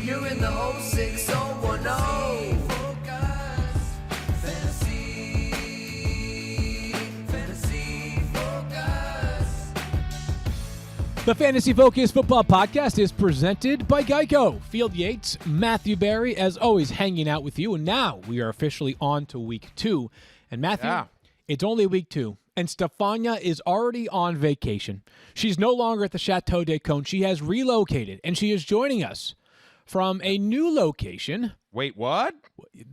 You're in the 06010. The Fantasy Focus Football Podcast is presented by Geico. Field Yates, Matthew Berry, as always, hanging out with you. And now we are officially on to week 2. And Matthew, It's only week 2. And Stephania is already on vacation. She's no longer at the Chateau de Cône. She has relocated, and she is joining us from a new location. Wait, what?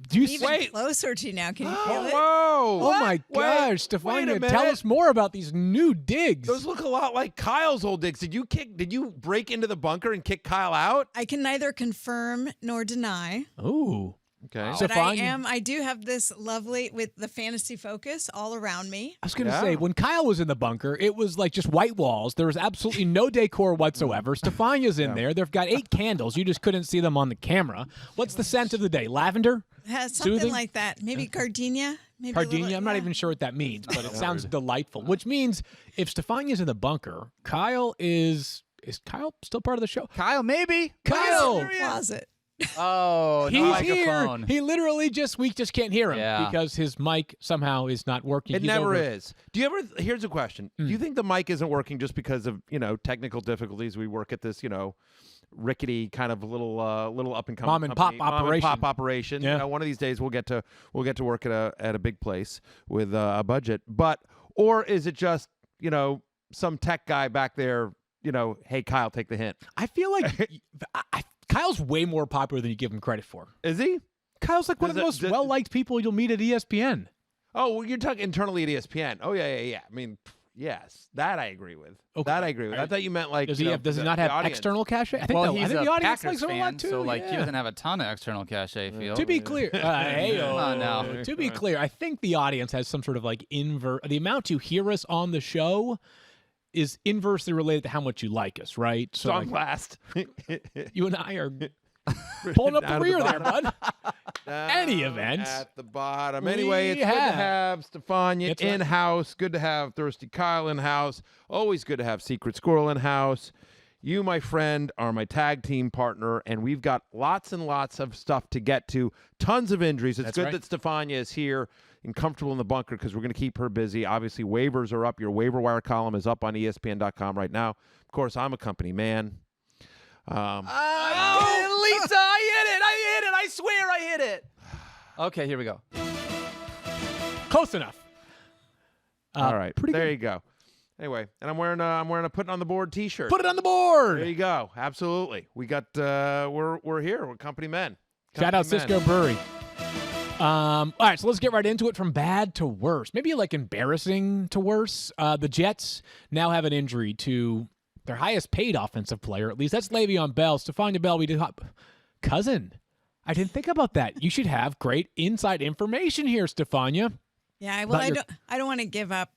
Do you Even closer to you now. Can you feel it? Whoa! Oh my gosh, Stephania, tell us more about these new digs. Those look a lot like Kyle's old digs. Did you break into the bunker and kick Kyle out? I can neither confirm nor deny. Ooh. Okay. But I do have this lovely with the fantasy focus all around me. I was going to say, when Kyle was in the bunker, it was like just white walls. There was absolutely no decor whatsoever. Stephania's in there. They've got 8 candles. You just couldn't see them on the camera. What's the scent of the day? Lavender? Something Soothing? like that. Maybe gardenia. Maybe Gardenia? I'm not even sure what that means, but it sounds delightful. Which means if Stephania's in the bunker, Kyle is Kyle still part of the show? Kyle, maybe. Kyle! Closet. Oh, He's no here. microphone. He literally we just can't hear him because his mic somehow is not working. It never is. Do you ever? Here's a question. Do you think the mic isn't working just because of technical difficulties? We work at this rickety kind of little up and coming mom and pop operation. Yeah. One of these days we'll get to work at a big place with a budget. Or is it just some tech guy back there? Hey Kyle, take the hint. I feel like Kyle's way more popular than you give him credit for. Is he? Kyle's like one of the most well-liked people you'll meet at ESPN. Oh, well, you're talking internally at ESPN. Oh, yeah. I mean, yes, that I agree with. Okay. That I agree with. I thought you meant like. Does he not have external cachet? I think he's the a audience Packers likes him a lot fan, too. so he doesn't have a ton of external cachet. Feel To be clear, Come on now. To be clear, I think the audience has some sort of like the amount you hear us on the show is inversely related to how much you like us, right? So I'm last. You and I are pulling up the rear there, bud. Any event. At the bottom. Anyway, it's good to have Stephania in-house. Good to have Thirsty Kyle in-house. Always good to have Secret Squirrel in-house. You, my friend, are my tag team partner, and we've got lots and lots of stuff to get to. Tons of injuries. It's good that Stephania is here and comfortable in the bunker because we're going to keep her busy. Obviously, waivers are up. Your waiver wire column is up on ESPN.com right now. Of course, I'm a company man. Lisa, I hit it. I swear I hit it. Okay, here we go. Close enough. All right, pretty there good. you go. Anyway, and I'm wearing a Put It On the Board T-shirt. Put it on the board. There you go. Absolutely. We got we're here. We're company men. Shout out Cisco Brewery. All right, so let's get right into it from bad to worse. Maybe like embarrassing to worse. The Jets now have an injury to their highest paid offensive player. At least that's Le'Veon Bell. Stephania Bell, we did cousin. I didn't think about that. You should have great inside information here, Stephania. Yeah, well, I don't want to give up,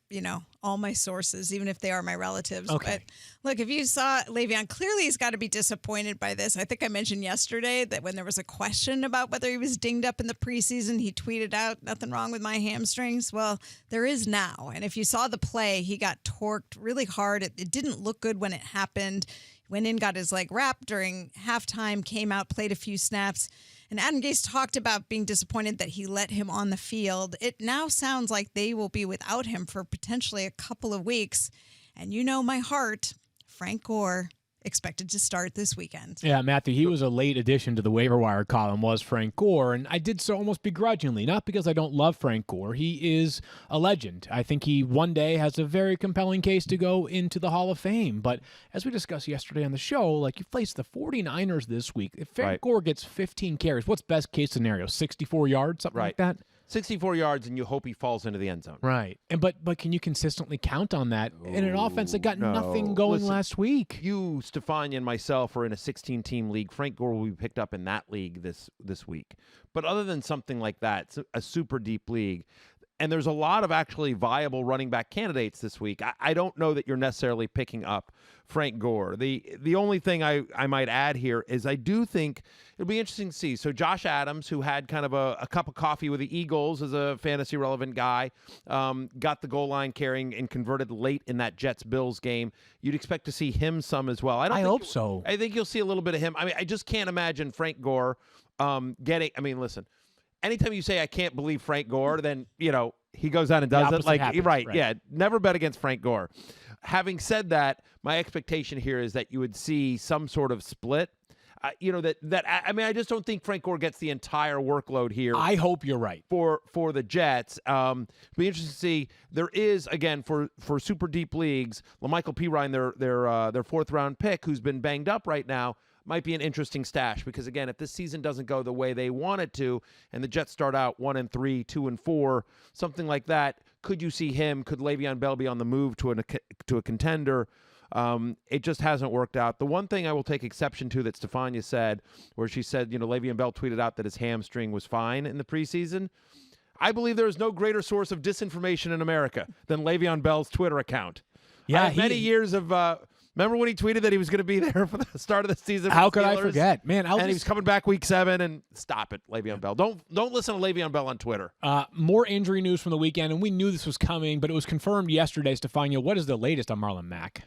all my sources, even if they are my relatives. Okay. But look, if you saw Le'Veon, clearly he's got to be disappointed by this. I think I mentioned yesterday that when there was a question about whether he was dinged up in the preseason, he tweeted out, "Nothing wrong with my hamstrings." Well, there is now. And if you saw the play, he got torqued really hard. It didn't look good when it happened. Went in, got his leg wrapped during halftime, came out, played a few snaps. And Adam Gase talked about being disappointed that he let him on the field. It now sounds like they will be without him for potentially a couple of weeks. And you know my heart, Frank Gore, expected to start this weekend. Yeah, Matthew, he was a late addition to the waiver wire column, was Frank Gore, and I did so almost begrudgingly, not because I don't love Frank Gore. He is a legend. I think he one day has a very compelling case to go into the Hall of Fame, but as we discussed yesterday on the show, like you face the 49ers this week. If Frank Gore gets 15 carries, what's best case scenario? 64 yards, something like that? 64 yards, and you hope he falls into the end zone. Right. And but can you consistently count on that in an offense that got nothing going last week? You, Stephania, and myself are in a 16-team league. Frank Gore will be picked up in that league this week. But other than something like that, it's a super deep league. And there's a lot of actually viable running back candidates this week. I don't know that you're necessarily picking up Frank Gore. The only thing I might add here is I do think it'll be interesting to see. So Josh Adams, who had kind of a cup of coffee with the Eagles as a fantasy relevant guy, got the goal line carrying and converted late in that Jets-Bills game. You'd expect to see him some as well. I hope so. I think you'll see a little bit of him. I mean, I just can't imagine Frank Gore getting – I mean, listen, anytime you say I can't believe Frank Gore, then, he goes out and does it. Like, happens, right, yeah, never bet against Frank Gore. Having said that, my expectation here is that you would see some sort of split. I just don't think Frank Gore gets the entire workload here. I hope you're right. For the Jets. Be interesting to see. There is, again, for super deep leagues, LaMichael Pirine, their fourth-round pick, who's been banged up right now, might be an interesting stash because, again, if this season doesn't go the way they want it to and the Jets start out 1-3, 2-4, something like that, could you see him? Could Le'Veon Bell be on the move to a contender? It just hasn't worked out. The one thing I will take exception to that Stephania said, where she said, Le'Veon Bell tweeted out that his hamstring was fine in the preseason. I believe there is no greater source of disinformation in America than Le'Veon Bell's Twitter account. Yeah, many years of remember when he tweeted that he was going to be there for the start of the season? How could I forget? Man, he was coming back week 7, and stop it, Le'Veon Bell. Don't listen to Le'Veon Bell on Twitter. More injury news from the weekend, and we knew this was coming, but it was confirmed yesterday. Stephania, what is the latest on Marlon Mack?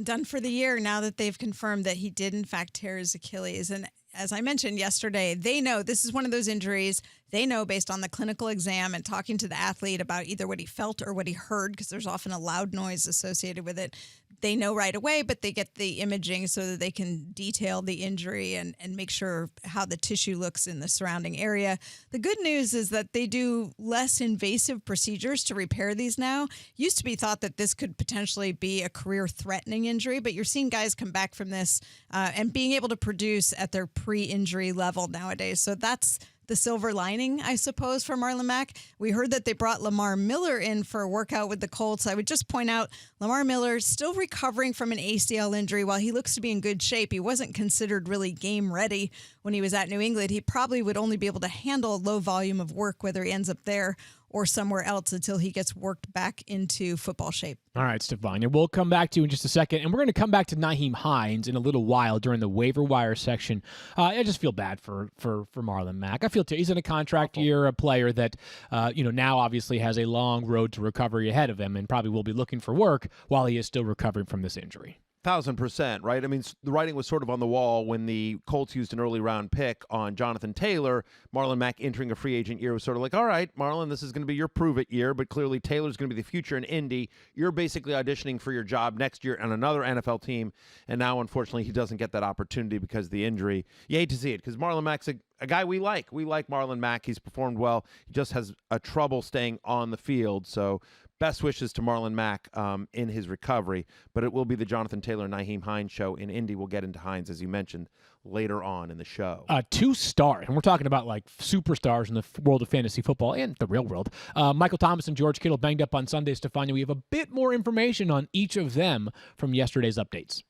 Done for the year now that they've confirmed that he did, in fact, tear his Achilles. And as I mentioned yesterday, they know this is one of those injuries. They know based on the clinical exam and talking to the athlete about either what he felt or what he heard, because there's often a loud noise associated with it. They know right away, but they get the imaging so that they can detail the injury and make sure how the tissue looks in the surrounding area. The good news is that they do less invasive procedures to repair these now. Used to be thought that this could potentially be a career-threatening injury, but you're seeing guys come back from this and being able to produce at their pre-injury level nowadays. So that's the silver lining, I suppose, for Marlon Mack. We heard that they brought Lamar Miller in for a workout with the Colts. I would just point out Lamar Miller still recovering from an ACL injury. While he looks to be in good shape, he wasn't considered really game ready when he was at New England. He probably would only be able to handle a low volume of work, whether he ends up there or somewhere else, until he gets worked back into football shape. All right, Stephania, we'll come back to you in just a second, and we're going to come back to Nyheim Hines in a little while during the waiver wire section. I just feel bad for Marlon Mack. I feel he's in a contract year, a player that now obviously has a long road to recovery ahead of him and probably will be looking for work while he is still recovering from this injury. 1,000%, right? I mean, the writing was sort of on the wall when the Colts used an early round pick on Jonathan Taylor. Marlon Mack entering a free agent year was sort of like, all right, Marlon, this is going to be your prove-it year, but clearly Taylor's going to be the future in Indy. You're basically auditioning for your job next year on another NFL team, and now, unfortunately, he doesn't get that opportunity because of the injury. You hate to see it because Marlon Mack's a guy we like. We like Marlon Mack. He's performed well. He just has a trouble staying on the field, so best wishes to Marlon Mack in his recovery, but it will be the Jonathan Taylor Nyheim Hines show in Indy. We'll get into Hines, as you mentioned, later on in the show. 2 stars, and we're talking about like superstars in the world of fantasy football and the real world. Michael Thomas and George Kittle banged up on Sunday, Stephania. We have a bit more information on each of them from yesterday's updates.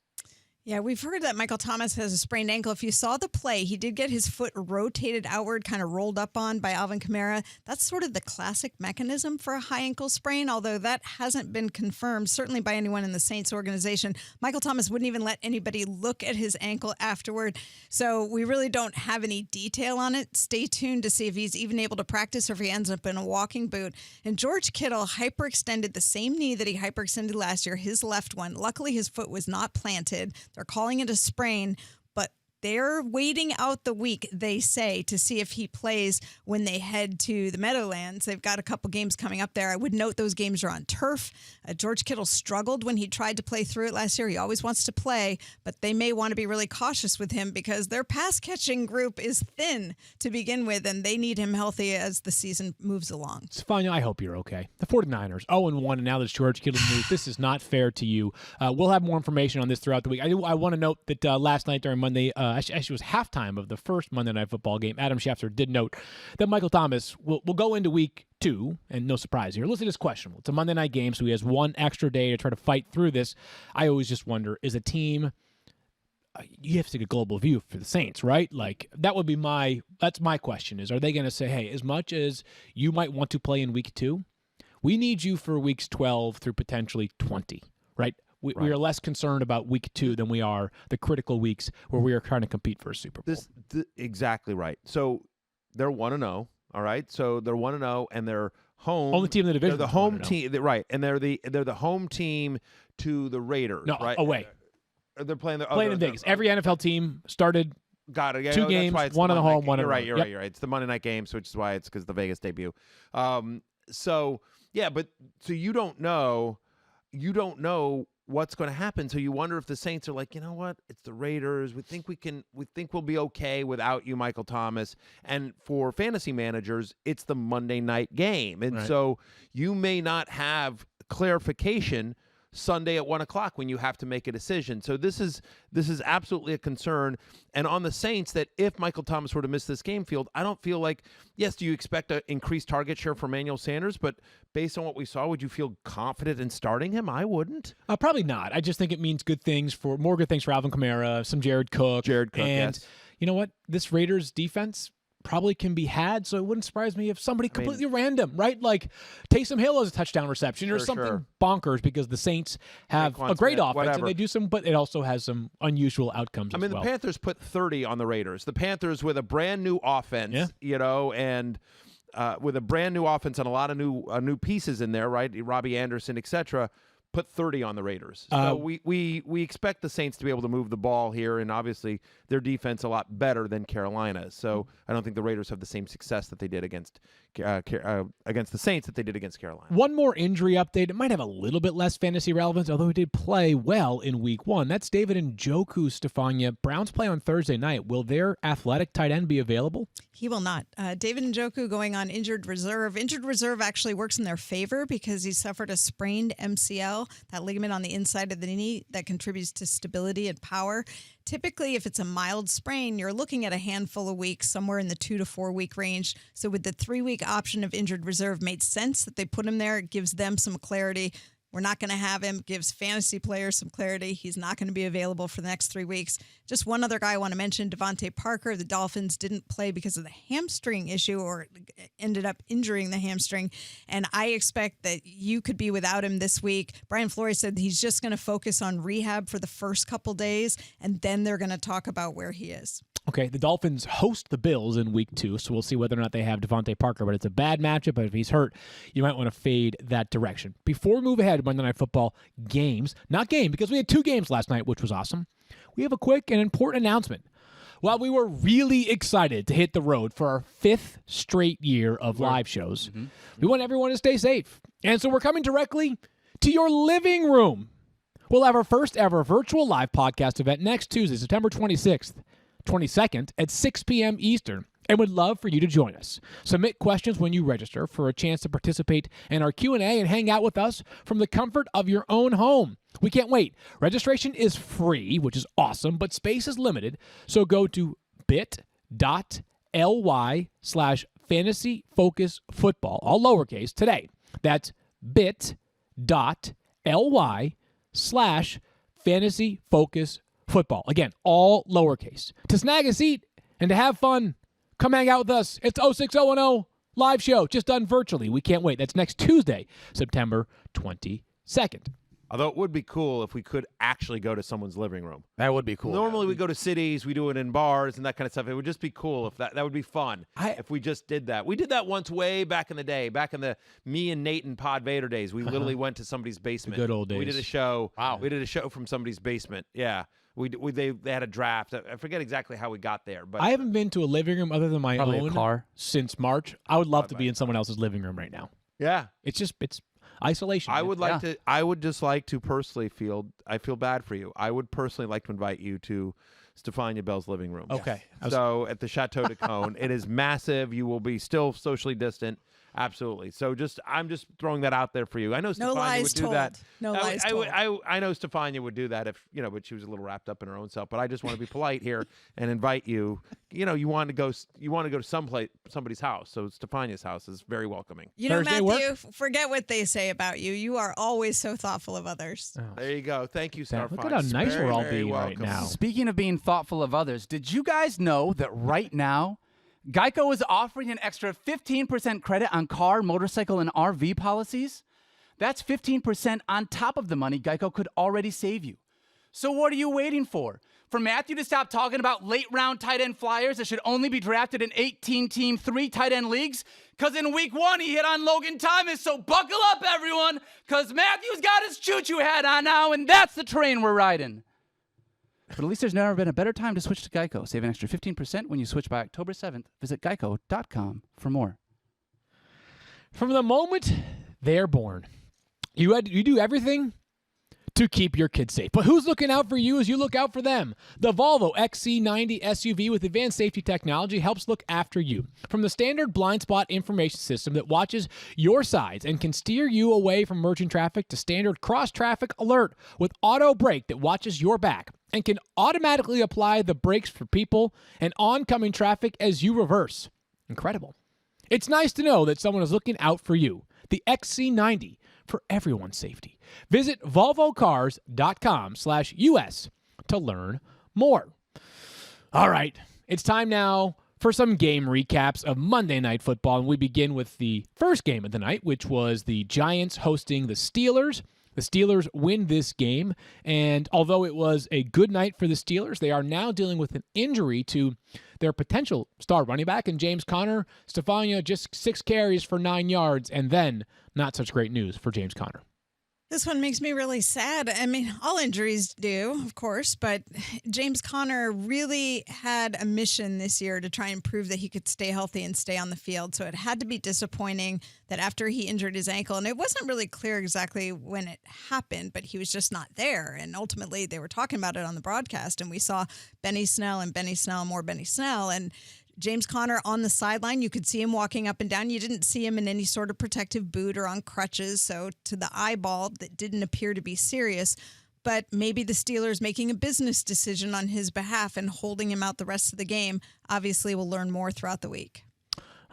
Yeah, we've heard that Michael Thomas has a sprained ankle. If you saw the play, he did get his foot rotated outward, kind of rolled up on by Alvin Kamara. That's sort of the classic mechanism for a high ankle sprain, although that hasn't been confirmed, certainly by anyone in the Saints organization. Michael Thomas wouldn't even let anybody look at his ankle afterward, so we really don't have any detail on it. Stay tuned to see if he's even able to practice or if he ends up in a walking boot. And George Kittle hyperextended the same knee that he hyperextended last year, his left one. Luckily, his foot was not planted. They're calling it a sprain, but they're waiting out the week, they say, to see if he plays when they head to the Meadowlands. They've got a couple games coming up there. I would note those games are on turf. George Kittle struggled when he tried to play through it last year. He always wants to play, but they may want to be really cautious with him because their pass-catching group is thin to begin with, and they need him healthy as the season moves along. Stephania, I hope you're okay. The 49ers, 0-1, and now there's George Kittle news. This is not fair to you. We'll have more information on this throughout the week. I want to note that last night during Monday, actually it was halftime of the first Monday Night Football game, Adam Schefter did note that Michael Thomas will go into week 2, and no surprise here. Listen, it's questionable. It's a Monday night game, so he has one extra day to try to fight through this. I always just wonder, is a team, you have to take a global view for the Saints, right? Like, that would be that's my question is, are they going to say, hey, as much as you might want to play in week 2, we need you for weeks 12 through potentially 20, right? We are less concerned about week 2 than we are the critical weeks where we are trying to compete for a Super Bowl. Exactly right. So they're 1-0, all right? So they're 1-0, and they're home. Only team in the division. They're the home team, right? And they're the home team to the Raiders. No, right? away. They're playing in Vegas. Every NFL team started. Got it. Yeah, 2 games, one on the home, one on the road. You're right. It's the Monday night game, so which is why it's because the Vegas debut. So you don't know what's going to happen. So you wonder if the Saints are like, you know what? It's the Raiders. We think we'll be okay without you, Michael Thomas. And for fantasy managers, it's the Monday night game. And so you may not have clarification Sunday at 1:00 when you have to make a decision. So this is absolutely a concern. And on the Saints, that if Michael Thomas were to miss this game, Field, I don't feel like, yes, do you expect an increased target share for Emmanuel Sanders? But based on what we saw, would you feel confident in starting him? I wouldn't. Probably not. I just think it means more good things for Alvin Kamara, some Jared Cook. And yes. You know what? This Raiders defense probably can be had, so it wouldn't surprise me if somebody completely random, right? Like Taysom Hill has a touchdown reception or something bonkers, because the Saints have a great offense and they do some, but it also has some unusual outcomes as well. The Panthers put 30 on the Raiders. The Panthers with a brand new offense, and with a brand new offense and a lot of new pieces in there, right? Robbie Anderson, etc. Put 30 on the Raiders. So we expect the Saints to be able to move the ball here, and obviously their defense a lot better than Carolina's. So I don't think the Raiders have the same success that they did against the Saints that they did against Carolina. One more injury update. It might have a little bit less fantasy relevance, although he did play well in Week 1. That's David Njoku, Stephania. Browns play on Thursday night. Will their athletic tight end be available? He will not. David Njoku going on injured reserve. Injured reserve actually works in their favor because he suffered a sprained MCL, that ligament on the inside of the knee that contributes to stability and power. Typically, if it's a mild sprain, you're looking at a handful of weeks, somewhere in the 2 to 4 week range. So with the 3-week option of injured reserve, made sense that they put him there. It gives them some clarity. We're not going to have him. Gives fantasy players some clarity. He's not going to be available for the next 3 weeks. Just one other guy I want to mention, Devontae Parker. The Dolphins didn't play because of the hamstring issue, or ended up injuring the hamstring. And I expect that you could be without him this week. Brian Flores said he's just going to focus on rehab for the first couple days, and then they're going to talk about where he is. Okay, the Dolphins host the Bills in Week 2, so we'll see whether or not they have Devontae Parker, but it's a bad matchup, but if he's hurt, you might want to fade that direction. Before we move ahead to Monday Night Football games, because we had 2 games last night, which was awesome, we have a quick and important announcement. While we were really excited to hit the road for our 5th straight year of live shows, we want everyone to stay safe. And so we're coming directly to your living room. We'll have our first ever virtual live podcast event next Tuesday, September 22nd at 6 p.m. Eastern, and would love for you to join us. Submit questions when you register for a chance to participate in our Q&A and hang out with us from the comfort of your own home. We can't wait. Registration is free, which is awesome, but space is limited, so go to bit.ly/fantasyfocusfootball, all lowercase, today. That's bit.ly/fantasyfocusfootball. Again, all lowercase. To snag a seat and to have fun, come hang out with us. It's 06010 live show, just done virtually. We can't wait. That's next Tuesday, September 22nd. Although it would be cool if we could actually go to someone's living room. That would be cool. Normally we go to cities, we do it in bars and that kind of stuff. It would just be cool if that would be fun if we just did that. We did that once way back in the day, back in the me and Nate and Pod Vader days. We literally went to somebody's basement. The good old days. We did a show. Wow. We did a show from somebody's basement. Yeah. They had a draft. I forget exactly how we got there, but I haven't been to a living room other than my own car since March. I would love to be in someone else's living room right now. Yeah. It's isolation. I would just like to personally I feel bad for you. I would personally like to invite you to Stephania Bell's living room. Okay. So at the Chateau de Cône, it is massive. You will be still socially distant. Absolutely. So I'm just throwing that out there for you. I know Stephania would do that. No lies told. I know Stephania would do that if, but she was a little wrapped up in her own self. But I just want to be polite here and invite you. You want to go to somebody's house. So Stephania's house is very welcoming. Matthew, forget what they say about you. You are always so thoughtful of others. Oh. There you go. Thank you, Starfire. Look at how nice we're all being right now. Speaking of being thoughtful of others, did you guys know that right now Geico is offering an extra 15% credit on car, motorcycle, and RV policies. That's 15% on top of the money Geico could already save you. So what are you waiting for? For Matthew to stop talking about late-round tight end flyers that should only be drafted in 18-team, 3 tight end leagues? Because in week 1, he hit on Logan Thomas, so buckle up, everyone, because Matthew's got his choo-choo hat on now, and that's the train we're riding. But at least there's never been a better time to switch to Geico. Save an extra 15% when you switch by October 7th. Visit geico.com for more. From the moment they're born, you do everything to keep your kids safe. But who's looking out for you as you look out for them? The Volvo XC90 SUV with advanced safety technology helps look after you. From the standard blind spot information system that watches your sides and can steer you away from merging traffic to standard cross-traffic alert with auto brake that watches your back and can automatically apply the brakes for people and oncoming traffic as you reverse. Incredible. It's nice to know that someone is looking out for you. The XC90 for everyone's safety. Visit volvocars.com/US to learn more. All right, it's time now for some game recaps of Monday Night Football, and we begin with the first game of the night, which was the Giants hosting the Steelers. The Steelers win this game, and although it was a good night for the Steelers, they are now dealing with an injury to their potential star running back, and James Conner. Stephania, just 6 carries for 9 yards, and then not such great news for James Conner. This one makes me really sad. I mean, all injuries do, of course, but James Conner really had a mission this year to try and prove that he could stay healthy and stay on the field. So it had to be disappointing that after he injured his ankle, and it wasn't really clear exactly when it happened, but he was just not there. And ultimately, they were talking about it on the broadcast, and we saw Benny Snell and Benny Snell, more Benny Snell, and James Conner on the sideline. You could see him walking up and down. You didn't see him in any sort of protective boot or on crutches. So to the eyeball, that didn't appear to be serious. But maybe the Steelers making a business decision on his behalf and holding him out the rest of the game. Obviously, we'll learn more throughout the week.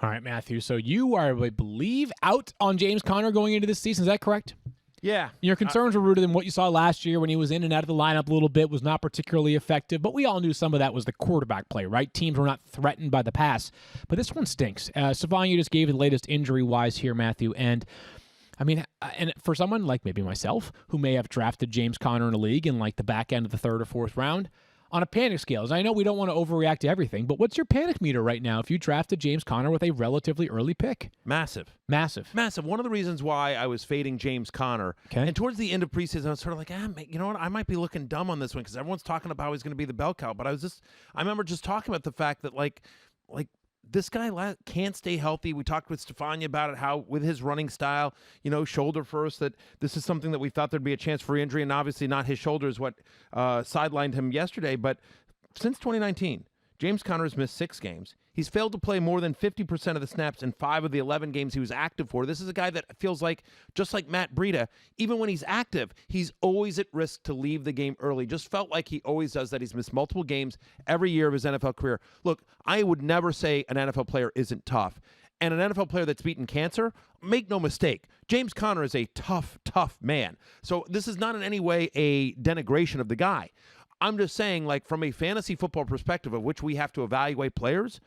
All right, Matthew. So you are, I believe, out on James Conner going into this season. Is that correct? Yeah. Your concerns were rooted in what you saw last year when he was in and out of the lineup a little bit, was not particularly effective, but we all knew some of that was the quarterback play, right? Teams were not threatened by the pass, but this one stinks. Stephania just gave the latest injury-wise here, Matthew, and I mean, and for someone like maybe myself who may have drafted James Conner in a league in like the back end of the 3rd or 4th round, on a panic scale, I know we don't want to overreact to everything, but what's your panic meter right now if you drafted James Conner with a relatively early pick? Massive. One of the reasons why I was fading James Conner, and towards the end of preseason, I was sort of like, you know what, I might be looking dumb on this one because everyone's talking about how he's going to be the bell cow, but I remember just talking about the fact that like this guy can't stay healthy. We talked with Stephania about it, how with his running style, shoulder first, that this is something that we thought there'd be a chance for injury, and obviously not his shoulder is what sidelined him yesterday. But since 2019, James Conner has missed 6 games. He's failed to play more than 50% of the snaps in 5 of the 11 games he was active for. This is a guy that feels like, just like Matt Breida, even when he's active, he's always at risk to leave the game early. Just felt like he always does that. He's missed multiple games every year of his NFL career. Look, I would never say an NFL player isn't tough. And an NFL player that's beaten cancer, make no mistake, James Conner is a tough, tough man. So this is not in any way a denigration of the guy. I'm just saying, like, from a fantasy football perspective of which we have to evaluate players,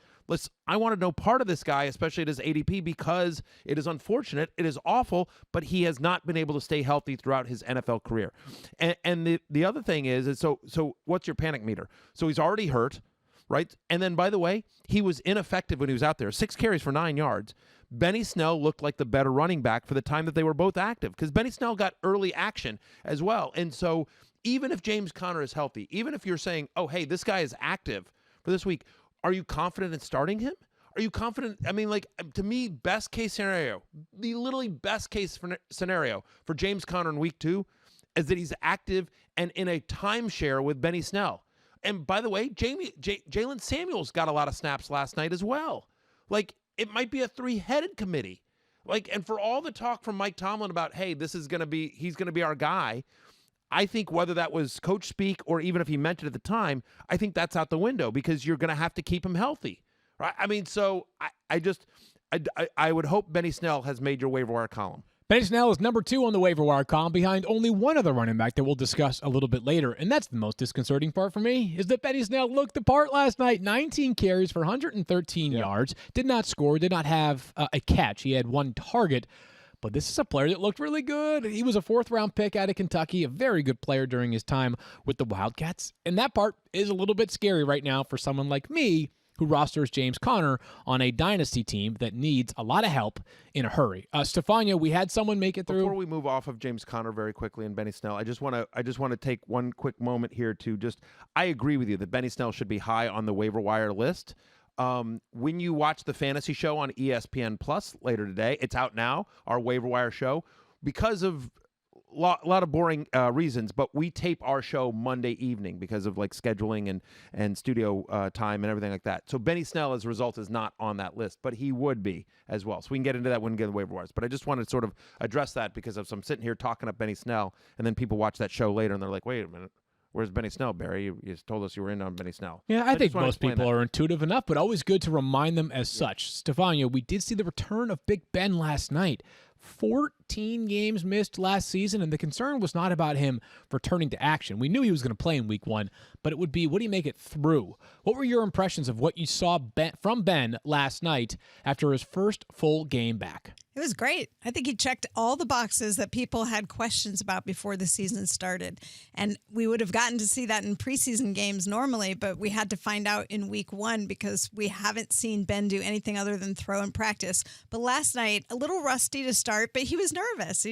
I want to know part of this guy, especially at his ADP, because it is unfortunate, it is awful, but he has not been able to stay healthy throughout his NFL career. And the other thing is so what's your panic meter? So he's already hurt, right? And then, by the way, he was ineffective when he was out there. 6 carries for 9 yards. Benny Snell looked like the better running back for the time that they were both active because Benny Snell got early action as well. And so even if James Conner is healthy, even if you're saying, oh, hey, this guy is active for this week, are you confident in starting him? Are you confident? I mean, like, to me, best case scenario, the literally best case scenario for James Conner in week 2 is that he's active and in a timeshare with Benny Snell. And by the way, Jalen Samuels got a lot of snaps last night as well. Like, it might be a 3-headed committee. Like, and for all the talk from Mike Tomlin about, hey, he's going to be our guy, I think whether that was coach speak or even if he meant it at the time, I think that's out the window because you're going to have to keep him healthy, right? I mean, so I would hope Benny Snell has made your waiver wire column. Benny Snell is number 2 on the waiver wire column behind only one other running back that we'll discuss a little bit later. And that's the most disconcerting part for me, is that Benny Snell looked the part last night. 19 carries for 113 yards, did not score, did not have a catch. He had 1 target. But this is a player that looked really good. He was a 4th-round pick out of Kentucky, a very good player during his time with the Wildcats. And that part is a little bit scary right now for someone like me who rosters James Conner on a dynasty team that needs a lot of help in a hurry. Stephania, we had someone make it through. Before we move off of James Conner very quickly and Benny Snell, I just want to take one quick moment here to I agree with you that Benny Snell should be high on the waiver wire list. When you watch the fantasy show on ESPN Plus later today, it's out now, our waiver wire show, because of a lot of boring reasons, but we tape our show Monday evening because of like scheduling and studio time and everything like that. So Benny Snell, as a result, is not on that list, but he would be as well. So we can get into that when we get to the waiver wires. But I just want to sort of address that because I'm sitting here talking up Benny Snell, and then people watch that show later and they're like, wait a minute. Where's Benny Snell, Barry? You told us you were in on Benny Snell. Yeah, I think most people are intuitive enough, but always good to remind them as such. Stephania, we did see the return of Big Ben last night. 14 games missed last season, and the concern was not about him returning to action. We knew he was going to play in week 1, but it would be, would he make it through? What were your impressions of what you saw from Ben last night after his first full game back? It was great. I think he checked all the boxes that people had questions about before the season started. And we would have gotten to see that in preseason games normally, but we had to find out in week 1 because we haven't seen Ben do anything other than throw in practice. But last night, a little rusty to start, but he was nervous.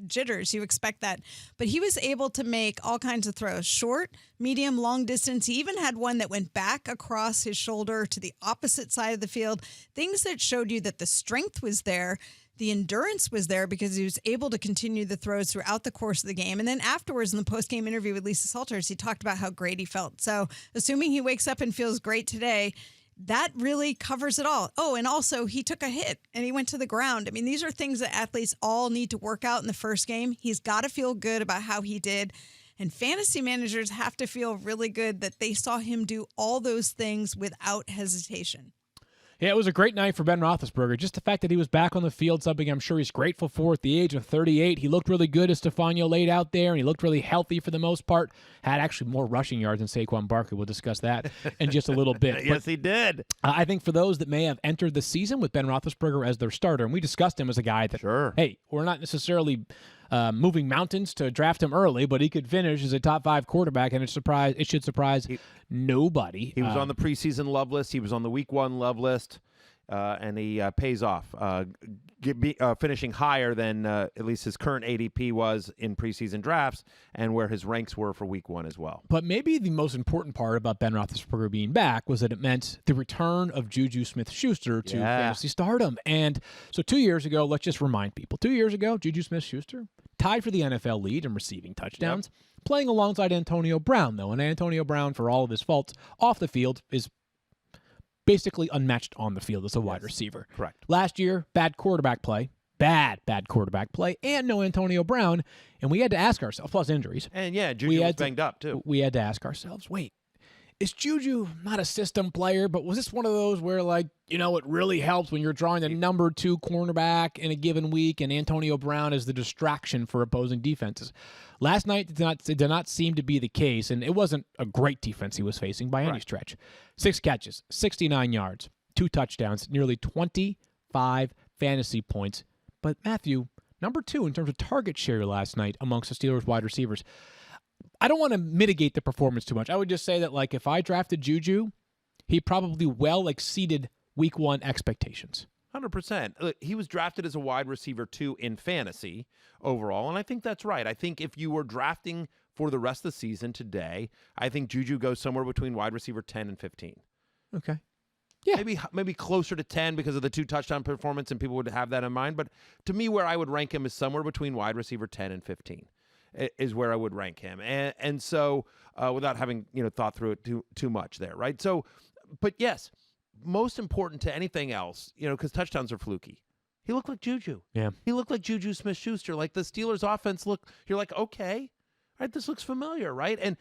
Jitters, you expect that. But he was able to make all kinds of throws, short, medium, long distance. He even had one that went back across his shoulder to the opposite side of the field, things that showed you that the strength was there. The endurance was there because he was able to continue the throws throughout the course of the game. And then afterwards, in the post-game interview with Lisa Salters, he talked about how great he felt. So assuming he wakes up and feels great today, that really covers it all. Oh, and also he took a hit and he went to the ground. I mean, these are things that athletes all need to work out in the first game. He's got to feel good about how he did. And fantasy managers have to feel really good that they saw him do all those things without hesitation. Yeah, it was a great night for Ben Roethlisberger. Just the fact that he was back on the field, something I'm sure he's grateful for at the age of 38. He looked really good as Stephania laid out there, and he looked really healthy for the most part. Had actually more rushing yards than Saquon Barkley. We'll discuss that in just a little bit. Yes, he did. I think for those that may have entered the season with Ben Roethlisberger as their starter, and we discussed him as a guy that, hey, we're not necessarily moving mountains to draft him early, but he could finish as a top 5 quarterback, and it should surprise nobody. He was on the preseason love list. He was on the week 1 love list, and he pays off, finishing higher than at least his current ADP was in preseason drafts and where his ranks were for week 1 as well. But maybe the most important part about Ben Roethlisberger being back was that it meant the return of Juju Smith-Schuster to fantasy stardom. And so 2 years ago, let's just remind people, 2 years ago, Juju Smith-Schuster tied for the NFL lead in receiving touchdowns, playing alongside Antonio Brown, though. And Antonio Brown, for all of his faults off the field, is basically unmatched on the field as a wide receiver. Correct. Last year, bad quarterback play, bad quarterback play, and no Antonio Brown. And we had to ask ourselves, plus injuries. And Juju was banged up too. We had to ask ourselves, wait, is Juju not a system player, but was this one of those where, like, it really helps when you're drawing the number 2 cornerback in a given week and Antonio Brown is the distraction for opposing defenses? Last night it did not seem to be the case, and it wasn't a great defense he was facing by any stretch. 6 catches, 69 yards, 2 touchdowns, nearly 25 fantasy points. But Matthew, number 2 in terms of target share last night amongst the Steelers wide receivers. I don't want to mitigate the performance too much. I would just say that, like, if I drafted Juju, he probably well exceeded week 1 expectations. 100%. He was drafted as a wide receiver 2 in fantasy overall, and I think that's right. I think if you were drafting for the rest of the season today, I think Juju goes somewhere between wide receiver 10 and 15. Okay. Yeah. Maybe closer to 10 because of the 2 touchdown performance, and people would have that in mind. But to me, where I would rank him is somewhere between wide receiver 10 and 15. Is where I would rank him. And so without having, thought through it too much there, right? So, but yes, most important to anything else, because touchdowns are fluky. He looked like Juju. Yeah. He looked like Juju Smith-Schuster. Like the Steelers offense you're like, okay, right, this looks familiar, right? And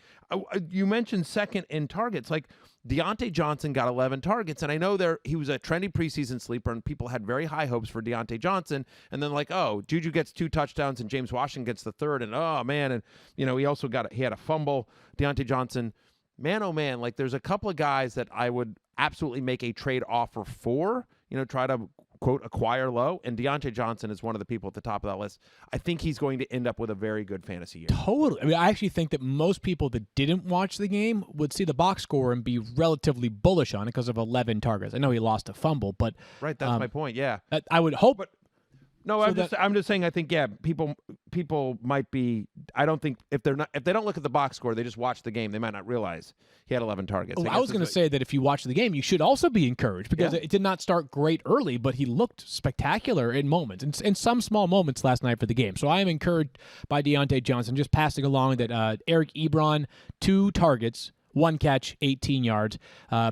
you mentioned second in targets. Like, Deontay Johnson got 11 targets, and I know he was a trendy preseason sleeper, and people had very high hopes for Deontay Johnson. And then, like, oh, Juju gets 2 touchdowns, and James Washington gets the third, and oh man, and he also he had a fumble. Deontay Johnson, man, oh man, like there's a couple of guys that I would absolutely make a trade offer for. Try to quote acquire low, and Deontay Johnson is one of the people at the top of that list. I think he's going to end up with a very good fantasy year. Totally. I mean, I actually think that most people that didn't watch the game would see the box score and be relatively bullish on it because of 11 targets. I know he lost a fumble, but right, that's my point. Yeah, I would hope. But no, I'm just saying. I think people might be. I don't think if they don't look at the box score, they just watch the game. They might not realize he had 11 targets. I was going to say that if you watch the game, you should also be encouraged because it did not start great early, but he looked spectacular in moments and in some small moments last night for the game. So I am encouraged by Deontay Johnson. Just passing along that Eric Ebron, 2 targets, 1 catch, 18 yards. I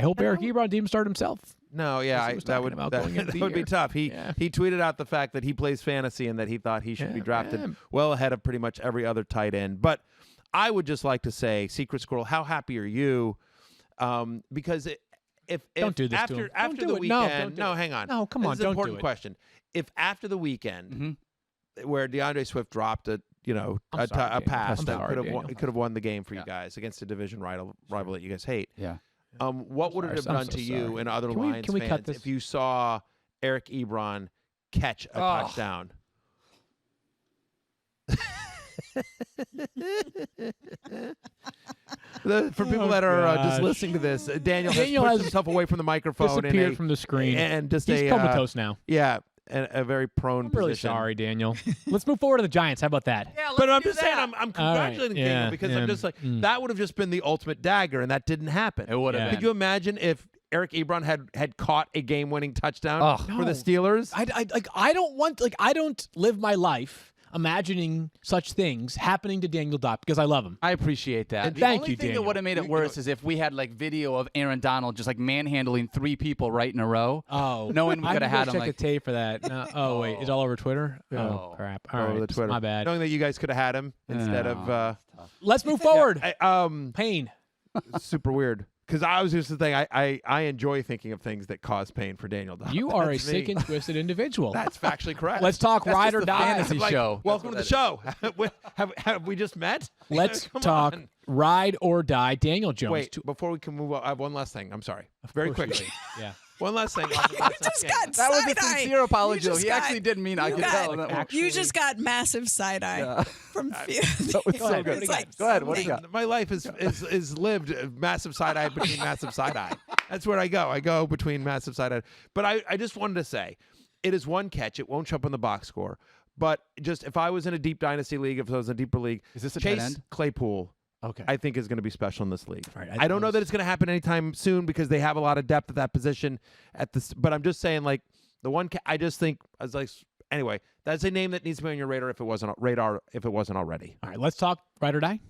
hope Eric Ebron didn't start himself. No, yeah, that would be tough. He tweeted out the fact that he plays fantasy and that he thought he should be drafted well ahead of pretty much every other tight end. But I would just like to say, Secret Squirrel, how happy are you? Because if don't do this after don't do the it. weekend, No, hang on, no, come on, this is an don't important do it. question. If after the weekend, where DeAndre Swift dropped a pass that could have won the game for you guys against a division rival that you guys hate. Yeah. What would it have done to you and other Lions fans if you saw Eric Ebron catch a touchdown? For people that are just listening to this, Daniel has pushed himself away from the microphone. Disappeared from the screen. And just he's comatose now. Yeah. And a very prone I'm really position. sorry, Daniel. Let's move forward to the Giants. How about that? Yeah, but I'm just saying, I'm congratulating Daniel because I'm just like, that would have just been the ultimate dagger, and that didn't happen. It would have been. Could you imagine if Eric Ebron had caught a game-winning touchdown for the Steelers? I don't live my life imagining such things happening to Daniel Dopp because I love him. I appreciate that. The Thank only you, thing Daniel. that would have made it worse is if we had like video of Aaron Donald just like manhandling 3 people right in a row. Oh, knowing we could have had him. Check a tape for that. No, wait, it's all over Twitter. Oh crap! All right, over the Twitter. My bad. Knowing that you guys could have had him instead of. Let's move forward. Pain. Super weird. Because I was just the thing. I enjoy thinking of things that cause pain for Daniel Dopp. You are a sick and twisted individual. That's factually correct. Let's talk ride or die. Fantasy show. Welcome to the show. Have we just met? Let's talk ride or die. Daniel Jones. Wait, before we can move on, I have one last thing. I'm sorry. Very quickly. Yeah. One last thing. You just got that was a side-eye. sincere apology. You just He got- actually didn't mean I could tell. You just got massive side eye from That was so good. Go ahead. What do you got? My life is lived massive side eye between massive side eye. That's where I go. I go between massive side eye. But I just wanted to say, it is 1 catch. It won't show up in the box score. But just if I was in a deep dynasty league, if I was in a deeper league, Is this a tight Chase end? Claypool, Okay. I think is going to be special in this league. Right, I don't know that it's going to happen anytime soon because they have a lot of depth at that position. But I'm just saying, like the one, I just think I was like, anyway, that's a name that needs to be on your radar if it wasn't already. All right, let's talk ride or die.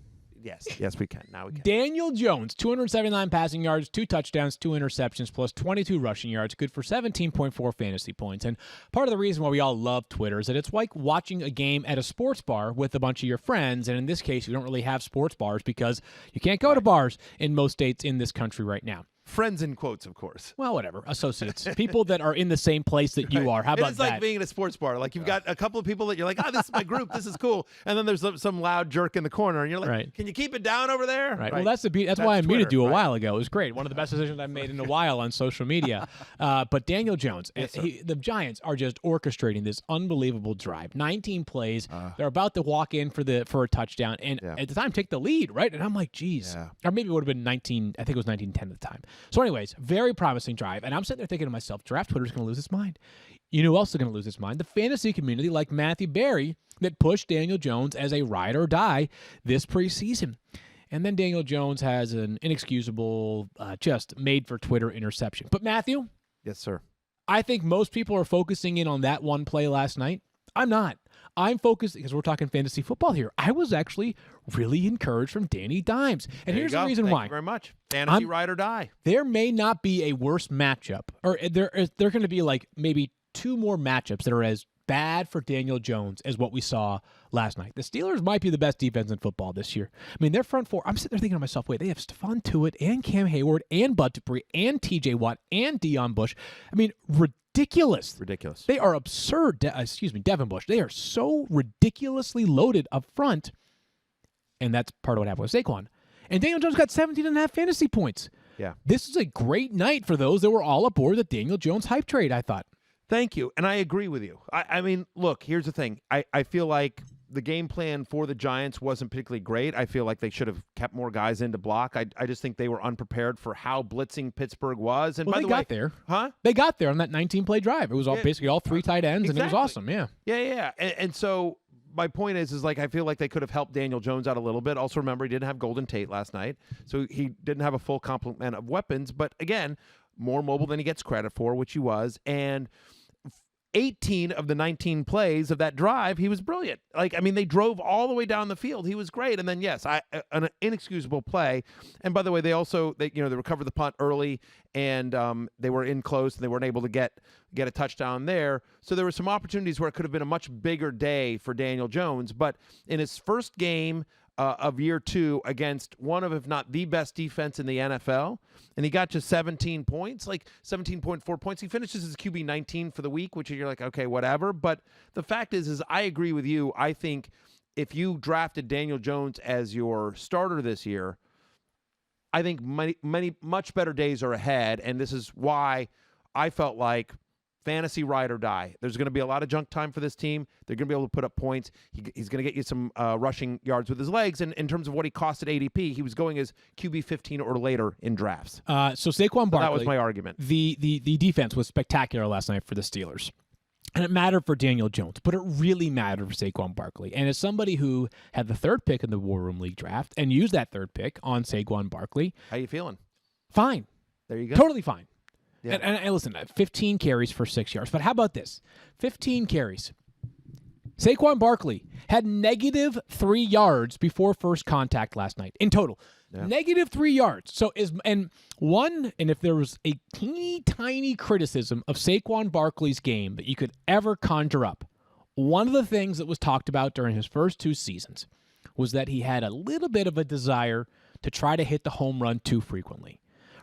Yes, we can. Now we can. Daniel Jones, 279 passing yards, 2 touchdowns, 2 interceptions, plus 22 rushing yards, good for 17.4 fantasy points. And part of the reason why we all love Twitter is that it's like watching a game at a sports bar with a bunch of your friends. And in this case, we don't really have sports bars because you can't go to bars in most states in this country right now. Friends in quotes, of course. Well, whatever. Associates. People that are in the same place that you are. How about It's like that? being at a sports bar. Like you've got a couple of people that you're like, this is my group. This is cool. And then there's some loud jerk in the corner. And you're like, Right. Can you keep it down over there? Right. Well, that's why I Twitter, muted you a right. while ago. It was great. One of the best decisions I've made in a while on social media. But Daniel Jones, the Giants are just orchestrating this unbelievable drive. 19 plays. They're about to walk in for a touchdown, and at the time take the lead, right? And I'm like, geez. Yeah. Or maybe it would have been 19. I think it was 19-10 at the time. So, anyways, very promising drive. And I'm sitting there thinking to myself, draft Twitter's going to lose its mind. You know who else is going to lose its mind? The fantasy community, like Matthew Berry, that pushed Daniel Jones as a ride or die this preseason. And then Daniel Jones has an inexcusable, just made for Twitter interception. But Matthew? Yes, sir. I think most people are focusing in on that one play last night. I'm not. I'm focused, because we're talking fantasy football here. I was actually really encouraged from Danny Dimes. And here's the reason why. Thank you very much. Fantasy ride or die. There may not be a worse matchup, or there are going to be like maybe 2 more matchups that are as bad for Daniel Jones as what we saw last night. The Steelers might be the best defense in football this year. I mean, their front four, I'm sitting there thinking to myself, wait, they have Stephon Tuitt and Cam Hayward and Bud Dupree and TJ Watt and Deion Bush. I mean, ridiculous. They are absurd. Devin Bush. They are so ridiculously loaded up front. And that's part of what happened with Saquon. And Daniel Jones got 17.5 fantasy points. Yeah. This is a great night for those that were all aboard the Daniel Jones hype trade, I thought. Thank you. And I agree with you. I mean, look, here's the thing. I feel like the game plan for the Giants wasn't particularly great. I feel like they should have kept more guys in to block. I just think they were unprepared for how blitzing Pittsburgh was. And by the way, got there. Huh? They got there on that 19-play drive. It was basically all three tight ends, and it was awesome. Yeah. Yeah. And so my point is like I feel like they could have helped Daniel Jones out a little bit. Also, remember, he didn't have Golden Tate last night, so he didn't have a full complement of weapons. But again, more mobile than he gets credit for, which he was. And 18 of the 19 plays of that drive, he was brilliant. Like, I mean, they drove all the way down the field. He was great. And then, yes, an inexcusable play. And by the way, they recovered the punt early, and they were in close, and they weren't able to get a touchdown there. So there were some opportunities where it could have been a much bigger day for Daniel Jones. But in his first game of year 2 against one of, if not the best defense in the NFL, and he got just 17 points, like 17.4 points. He finishes his QB 19 for the week, which you're like, okay, whatever. But the fact is I agree with you. I think if you drafted Daniel Jones as your starter this year, I think much better days are ahead, and this is why I felt like fantasy ride or die. There's going to be a lot of junk time for this team. They're going to be able to put up points. He's going to get you some rushing yards with his legs. And in terms of what he cost at ADP, he was going as QB 15 or later in drafts. So Saquon Barkley. That was my argument. The defense was spectacular last night for the Steelers. And it mattered for Daniel Jones, but it really mattered for Saquon Barkley. And as somebody who had the 3rd pick in the War Room League draft and used that 3rd pick on Saquon Barkley. How you feeling? Fine. There you go. Totally fine. Yeah. And listen, 15 carries for 6 yards. But how about this? 15 carries. Saquon Barkley had -3 yards before first contact last night in total. Yeah. -3 yards. So and if there was a teeny tiny criticism of Saquon Barkley's game that you could ever conjure up, one of the things that was talked about during his first 2 seasons was that he had a little bit of a desire to try to hit the home run too frequently.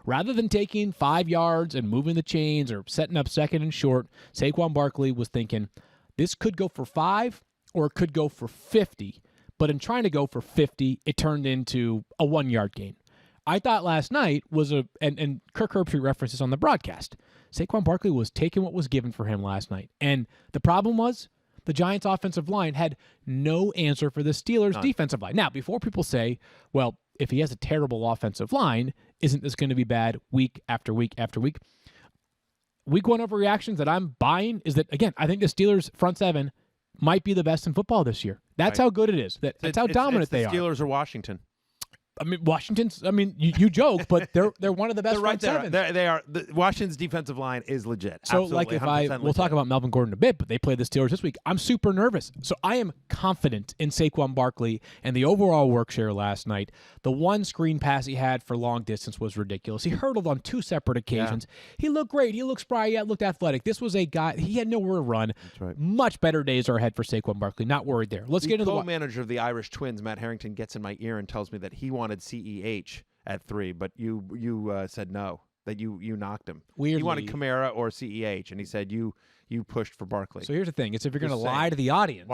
Rather than taking 5 yards and moving the chains or setting up second and short, Saquon Barkley was thinking, this could go for 5 or it could go for 50. But in trying to go for 50, it turned into a 1-yard gain. I thought last night was and Kirk Herbstreit referenced this on the broadcast. Saquon Barkley was taking what was given for him last night. And the problem was the Giants' offensive line had no answer for the Steelers' defensive line. Now, before people say, well, if he has a terrible offensive line, isn't this going to be bad week after week after week? Week 1 overreactions that I'm buying is that, again, I think the Steelers' front 7 might be the best in football this year. That's how good it is. That's how dominant they are. Steelers or Washington. I mean, Washington's. I mean, you joke, but they're one of the best front sevens. They are. Washington's defensive line is legit. So, absolutely, like, we'll talk about Melvin Gordon in a bit, but they play the Steelers this week. I'm super nervous. So I am confident in Saquon Barkley and the overall work share last night. The one screen pass he had for long distance was ridiculous. He hurdled on 2 separate occasions. Yeah. He looked great. He looked spry. He looked athletic. This was a guy. He had nowhere to run. That's right. Much better days are ahead for Saquon Barkley. Not worried there. Let's get into the co-manager of the Irish Twins, Matt Harrington, gets in my ear and tells me that he wanted CEH at 3, but you said no, that you knocked him. Weirdly, you wanted Kamara or CEH, and he said you pushed for Barkley. So here's the thing: it's if you're going to lie to the audience,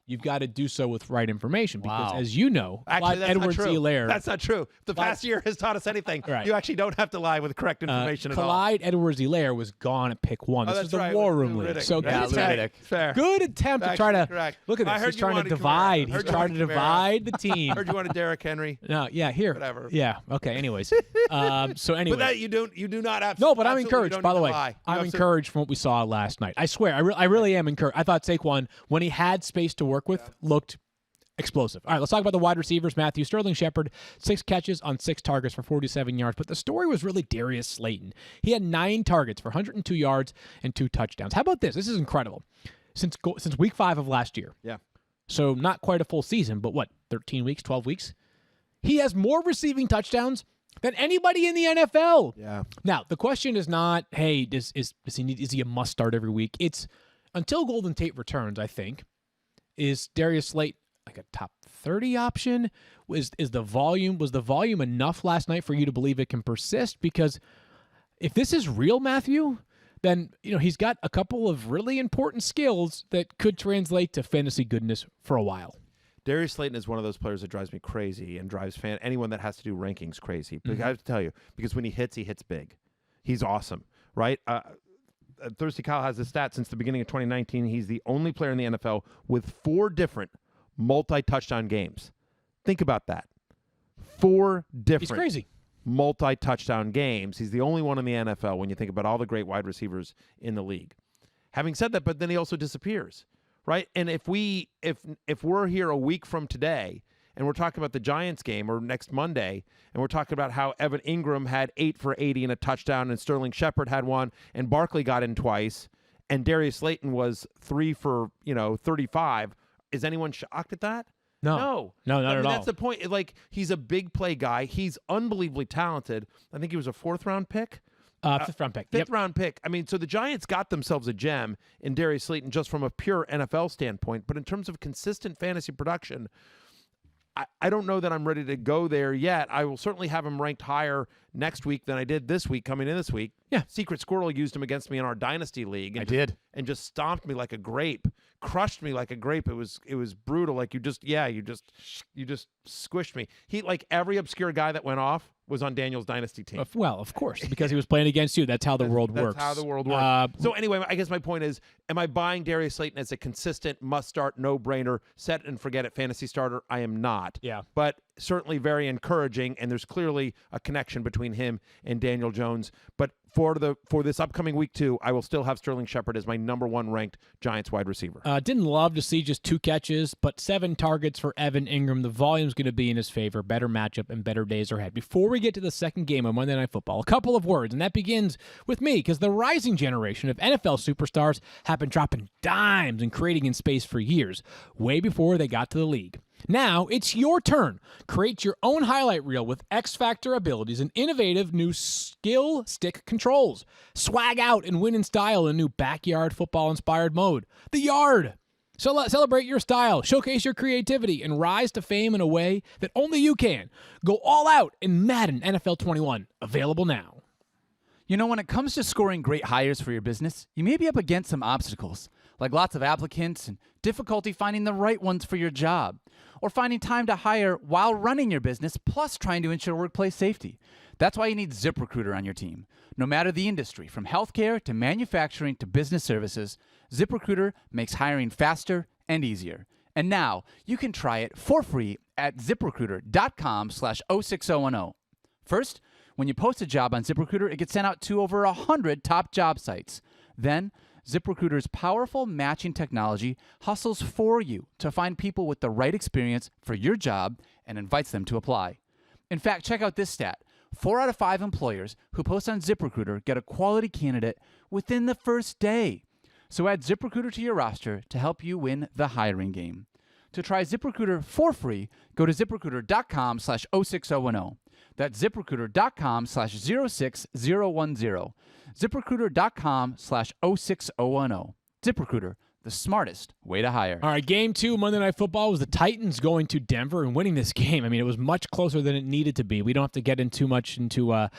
you've got to do so with right information. Because as you know, actually, that's Edwards not true. Hilaire, that's not true. The past year has taught us anything. Right. You actually don't have to lie with correct information at all. Clyde Edwards-Hilaire was gone at pick 1. This is the War Room League. So good attempt to try to look at this. He's trying to divide. He's trying to divide the team. Heard you wanted Derrick Henry. No, here. Whatever. Yeah. Okay. Anyways, so anyway. But that you do not have. No, but I'm encouraged. By the way, I'm encouraged from what we saw last night. I swear, I really am encouraged. I thought Saquon, when he had space to work with, looked explosive. All right, let's talk about the wide receivers. Matthew Sterling Shepard, 6 catches on 6 targets for 47 yards. But the story was really Darius Slayton. He had 9 targets for 102 yards and 2 touchdowns. How about this? This is incredible. Since week 5 of last year. Yeah. So not quite a full season, but what, 13 weeks, 12 weeks? He has more receiving touchdowns than anybody in the NFL. Yeah. Now, the question is not, hey, is he a must start every week? It's, until Golden Tate returns, I think, is Darius Slayton like a top 30 option? Was the volume enough last night for you to believe it can persist? Because if this is real, Matthew, then he's got a couple of really important skills that could translate to fantasy goodness for a while. Darius Slayton is one of those players that drives me crazy and drives anyone that has to do rankings crazy. But I have to tell you, because when he hits big. He's awesome, right? Thirsty Kyle has the stat since the beginning of 2019. He's the only player in the NFL with 4 different multi-touchdown games. Think about that. 4 different He's crazy. multi-touchdown games. He's the only one in the NFL when you think about all the great wide receivers in the league. Having said that, but then he also disappears, right? And if we're here a week from today and we're talking about the Giants game or next Monday, and we're talking about how Evan Ingram had 8 for 80 and a touchdown, and Sterling Shepard had 1, and Barkley got in twice, and Darius Slayton was 3 for 35. Is anyone shocked at that? No, not at all. That's the point. Like, he's a big play guy. He's unbelievably talented. I think he was a 4th-round pick. 5th-round pick. 5th-round pick. I mean, so the Giants got themselves a gem in Darius Slayton just from a pure NFL standpoint. But in terms of consistent fantasy production, I don't know that I'm ready to go there yet. I will certainly have him ranked higher next week than I did this week, coming in this week. Yeah. Secret Squirrel used him against me in our Dynasty League. I did. And just stomped me like a grape, crushed me like a grape. It was brutal. Like you just squished me. He, like every obscure guy that went off, was on Daniel's Dynasty team. Well, of course, because he was playing against you. That's how the world works. That's how the world works. So anyway, I guess my point is, am I buying Darius Slayton as a consistent must-start, no-brainer, set and forget it fantasy starter? I am not. Yeah. But certainly very encouraging, and there's clearly a connection between him and Daniel Jones. But for this upcoming week 2, I will still have Sterling Shepard as my number 1 ranked Giants wide receiver. Didn't love to see just 2 catches, but 7 targets for Evan Ingram. The volume's going to be in his favor. Better matchup and better days are ahead. Before we get to the second game of Monday Night Football, a couple of words, and that begins with me, because the rising generation of NFL superstars have been dropping dimes and creating in space for years, way before they got to the league. Now, it's your turn. Create your own highlight reel with X-Factor abilities and innovative new skill stick controls. Swag out and win in style in a new backyard football-inspired mode, The Yard. So celebrate your style, showcase your creativity, and rise to fame in a way that only you can. Go all out in Madden NFL 21. Available now. When it comes to scoring great hires for your business, you may be up against some obstacles, like lots of applicants and difficulty finding the right ones for your job, or finding time to hire while running your business, plus trying to ensure workplace safety. That's why you need ZipRecruiter on your team. No matter the industry, from healthcare to manufacturing to business services, ZipRecruiter makes hiring faster and easier. And now you can try it for free at ZipRecruiter.com/06010. First, when you post a job on ZipRecruiter, it gets sent out to over 100 top job sites. Then, ZipRecruiter's powerful matching technology hustles for you to find people with the right experience for your job and invites them to apply. In fact, check out this stat. 4 out of 5 employers who post on ZipRecruiter get a quality candidate within the first day. So add ZipRecruiter to your roster to help you win the hiring game. To try ZipRecruiter for free, go to ZipRecruiter.com/06010. That's ZipRecruiter.com/06010. ZipRecruiter.com/06010. ZipRecruiter, the smartest way to hire. All right, game 2, Monday Night Football, was the Titans going to Denver and winning this game. I mean, it was much closer than it needed to be. We don't have to get in too much into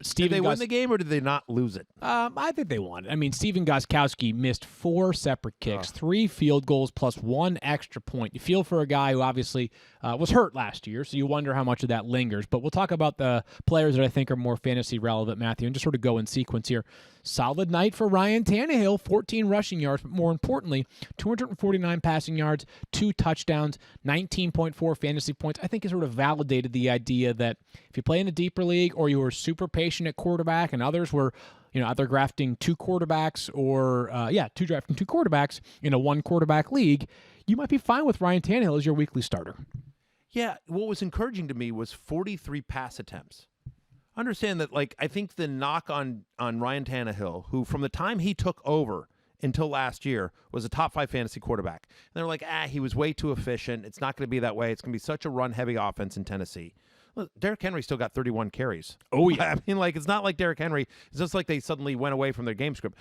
Stephen. Did they win the game or did they not lose it? I think they won it. I mean, Stephen Gostkowski missed 4 separate kicks, 3 field goals plus 1 extra point. You feel for a guy who obviously was hurt last year, so you wonder how much of that lingers. But we'll talk about the players that I think are more fantasy relevant, Matthew, and just sort of go in sequence here. Solid night for Ryan Tannehill, 14 rushing yards, but more importantly, 249 passing yards, 2 touchdowns, 19.4 fantasy points. I think it sort of validated the idea that if you play in a deeper league or you were super patient at quarterback and others were either drafting 2 quarterbacks or, drafting 2 quarterbacks in a 1-quarterback league, you might be fine with Ryan Tannehill as your weekly starter. Yeah, what was encouraging to me was 43 pass attempts. Understand that, I think the knock on Ryan Tannehill, who from the time he took over until last year was a top 5 fantasy quarterback. And they're like, he was way too efficient. It's not going to be that way. It's going to be such a run-heavy offense in Tennessee. Look, Derrick Henry still got 31 carries. Oh, yeah. I mean, it's not like Derrick Henry. It's just like they suddenly went away from their game script.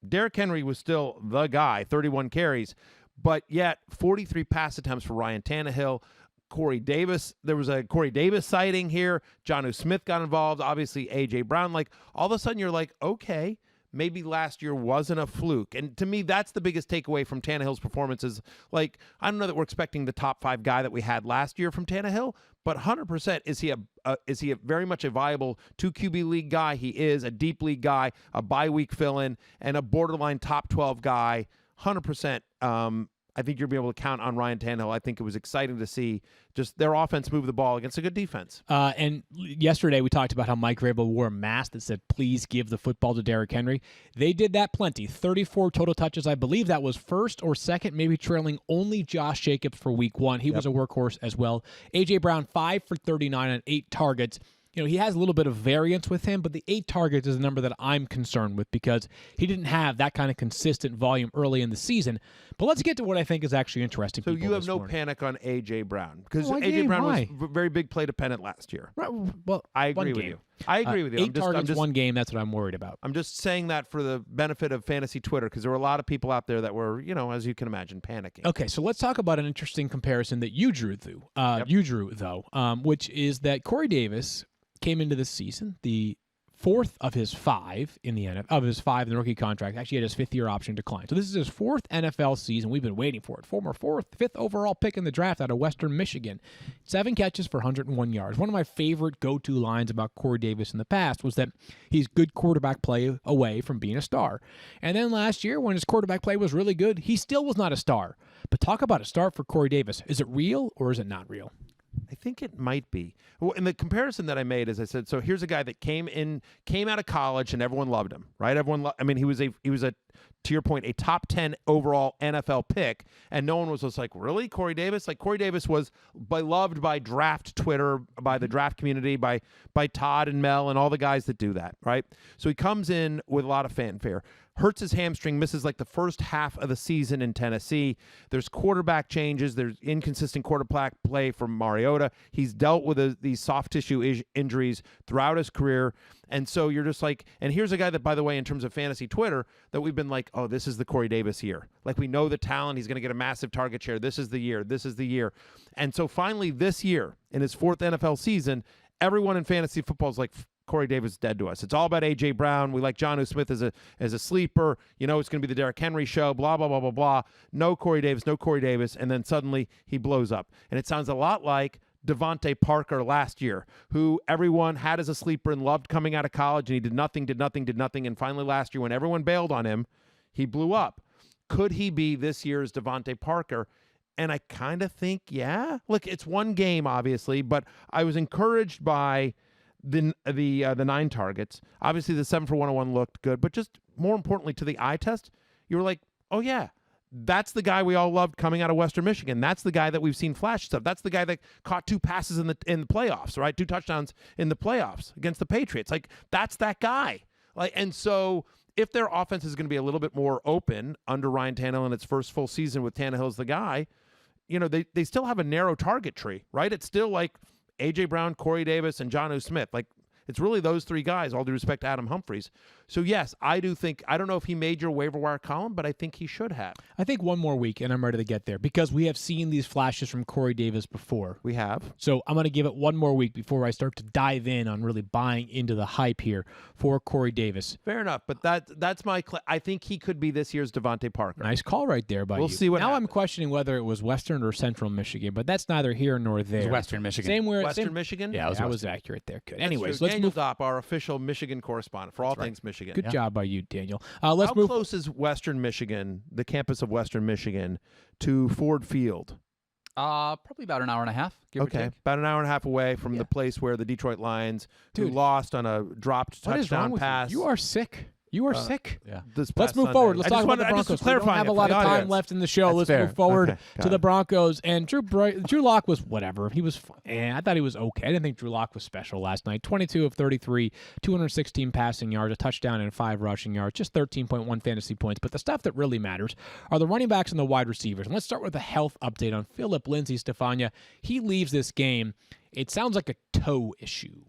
Derrick Henry was still the guy, 31 carries, but yet 43 pass attempts for Ryan Tannehill. Corey Davis, there was a Corey Davis sighting here. Jonnu Smith got involved. Obviously, A.J. Brown. Like, all of a sudden, you're like, okay, maybe last year wasn't a fluke. And to me, that's the biggest takeaway from Tannehill's performances. Like, I don't know that we're expecting the top 5 guy that we had last year from Tannehill, but 100% is he a very much a viable 2 QB league guy? He is a deep league guy, a bye week fill-in, and a borderline top 12 guy. 100%. I think you'll be able to count on Ryan Tannehill. I think it was exciting to see just their offense move the ball against a good defense. And yesterday we talked about how Mike Vrabel wore a mask that said, please give the football to Derrick Henry. They did that plenty. 34 total touches. I believe that was first or second, maybe trailing only Josh Jacobs for week 1. He was a workhorse as well. A.J. Brown, 5 for 39 on 8 targets. You know, he has a little bit of variance with him, but the 8 targets is a number that I'm concerned with because he didn't have that kind of consistent volume early in the season. But let's get to what I think is actually interesting. So you have no panic on A.J. Brown because A.J. Brown was very big play dependent last year. Right. Well, I agree with you. I agree with you. 8 targets, 1 game, that's what I'm worried about. I'm just saying that for the benefit of fantasy Twitter because there were a lot of people out there that were, you know, as you can imagine, panicking. Okay, so let's talk about an interesting comparison that you drew, which is that Corey Davis came into this season the 4th of his 5 in the NFL, of his 5 in the rookie contract. Actually, he had his 5th-year option decline. So this is his 4th NFL season. We've been waiting for it. Former 5th overall pick in the draft out of Western Michigan. 7 catches for 101 yards. One of my favorite go-to lines about Corey Davis in the past was that he's good quarterback play away from being a star. And then last year, when his quarterback play was really good, he still was not a star. But talk about a start for Corey Davis. Is it real or is it not real? I think it might be. Well, and the comparison that I made is I said, so here's a guy that came out of college and everyone loved him, right? He was a to your point, a top 10 overall NFL pick, and no one was just like, really, Corey Davis? Like, Corey Davis was beloved by draft Twitter, by the draft community, by Todd and Mel and all the guys that do that, right? So he comes in with a lot of fanfare. Hurts his hamstring, misses like the first half of the season in Tennessee. There's quarterback changes. There's inconsistent quarterback play from Mariota. He's dealt with these soft tissue injuries throughout his career. And so you're just like, and here's a guy that, by the way, in terms of fantasy Twitter, that we've been like, oh, this is the Corey Davis year. Like, we know the talent. He's going to get a massive target share. This is the year. This is the year. And so finally this year, in his 4th NFL season, everyone in fantasy football is like, Corey Davis is dead to us. It's all about A.J. Brown. We like Jonnu Smith as a sleeper. You know, it's going to be the Derrick Henry show, blah, blah, blah, blah, blah. No Corey Davis. And then suddenly he blows up. And it sounds a lot like Devontae Parker last year, who everyone had as a sleeper and loved coming out of college, and he did nothing. And finally last year, when everyone bailed on him, he blew up. Could he be this year's Devontae Parker? And I kind of think, yeah. Look, it's one game, obviously, but I was encouraged by the 9 targets. Obviously, the 7 for 101 looked good, but just more importantly to the eye test, you were like, oh, yeah. That's the guy we all loved coming out of Western Michigan. That's the guy that we've seen flash stuff. That's the guy that caught 2 passes in the playoffs, right? 2 touchdowns in the playoffs against the Patriots. Like, that's that guy. Like, and so if their offense is going to be a little bit more open under Ryan Tannehill in its first full season with Tannehill as the guy, you know, they still have a narrow target tree, right? It's still like A.J. Brown, Corey Davis, and Jonnu Smith. Like, it's really those 3 guys, all due respect to Adam Humphries. So, yes, I do think, I don't know if he made your waiver wire column, but I think he should have. I think one more week, and I'm ready to get there, because we have seen these flashes from Corey Davis before. We have. So I'm going to give it one more week before I start to dive in on really buying into the hype here for Corey Davis. Fair enough, but that's my I think he could be this year's Devontae Parker. Nice call right there by you. We'll see what Now happens. I'm questioning whether it was Western or Central Michigan, but that's neither here nor there. It was Western Michigan. Western Michigan? Yeah, I was accurate there. Good. That's Anyways, true. let's Daniel move. Dopp, our official Michigan correspondent for all things Michigan. Good job by you, Daniel. How Let's move. close is Western Michigan, the campus of Western Michigan, to Ford Field? Probably about an hour and a half, give or take. About an hour and a half away from the place where the Detroit Lions, who lost on a dropped What is wrong touchdown with pass. You are sick. You are sick. Yeah. Let's move forward. Let's talk about the Broncos. We don't have a lot of time left in the show. Let's move forward to the Broncos. And Drew Lock was whatever. He was I thought he was okay. I didn't think Drew Lock was special last night. 22 of 33, 216 passing yards, a touchdown and 5 rushing yards, just 13.1 fantasy points. But the stuff that really matters are the running backs and the wide receivers. And let's start with a health update on Phillip Lindsay. Stephania, he leaves this game. It sounds like a toe issue.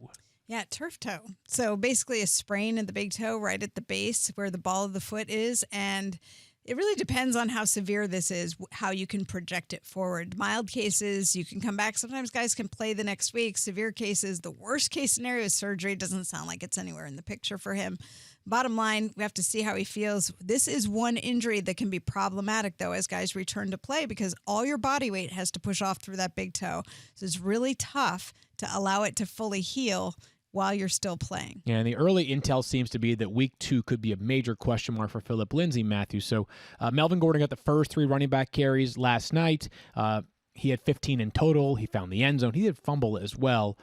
Yeah, turf toe. So basically a sprain in the big toe right at the base where the ball of the foot is. And it really depends on how severe this is, how you can project it forward. Mild cases, you can come back. Sometimes guys can play the next week. Severe cases, the worst case scenario is surgery. Doesn't sound like it's anywhere in the picture for him. Bottom line, we have to see how he feels. This is one injury that can be problematic, though, as guys return to play because all your body weight has to push off through that big toe. So it's really tough to allow it to fully heal while you're still playing. Yeah, and the early intel seems to be that week 2 could be a major question mark for Phillip Lindsay, Matthew. So Melvin Gordon got the first 3 running back carries last night. He had 15 in total. He found the end zone. He did fumble as well.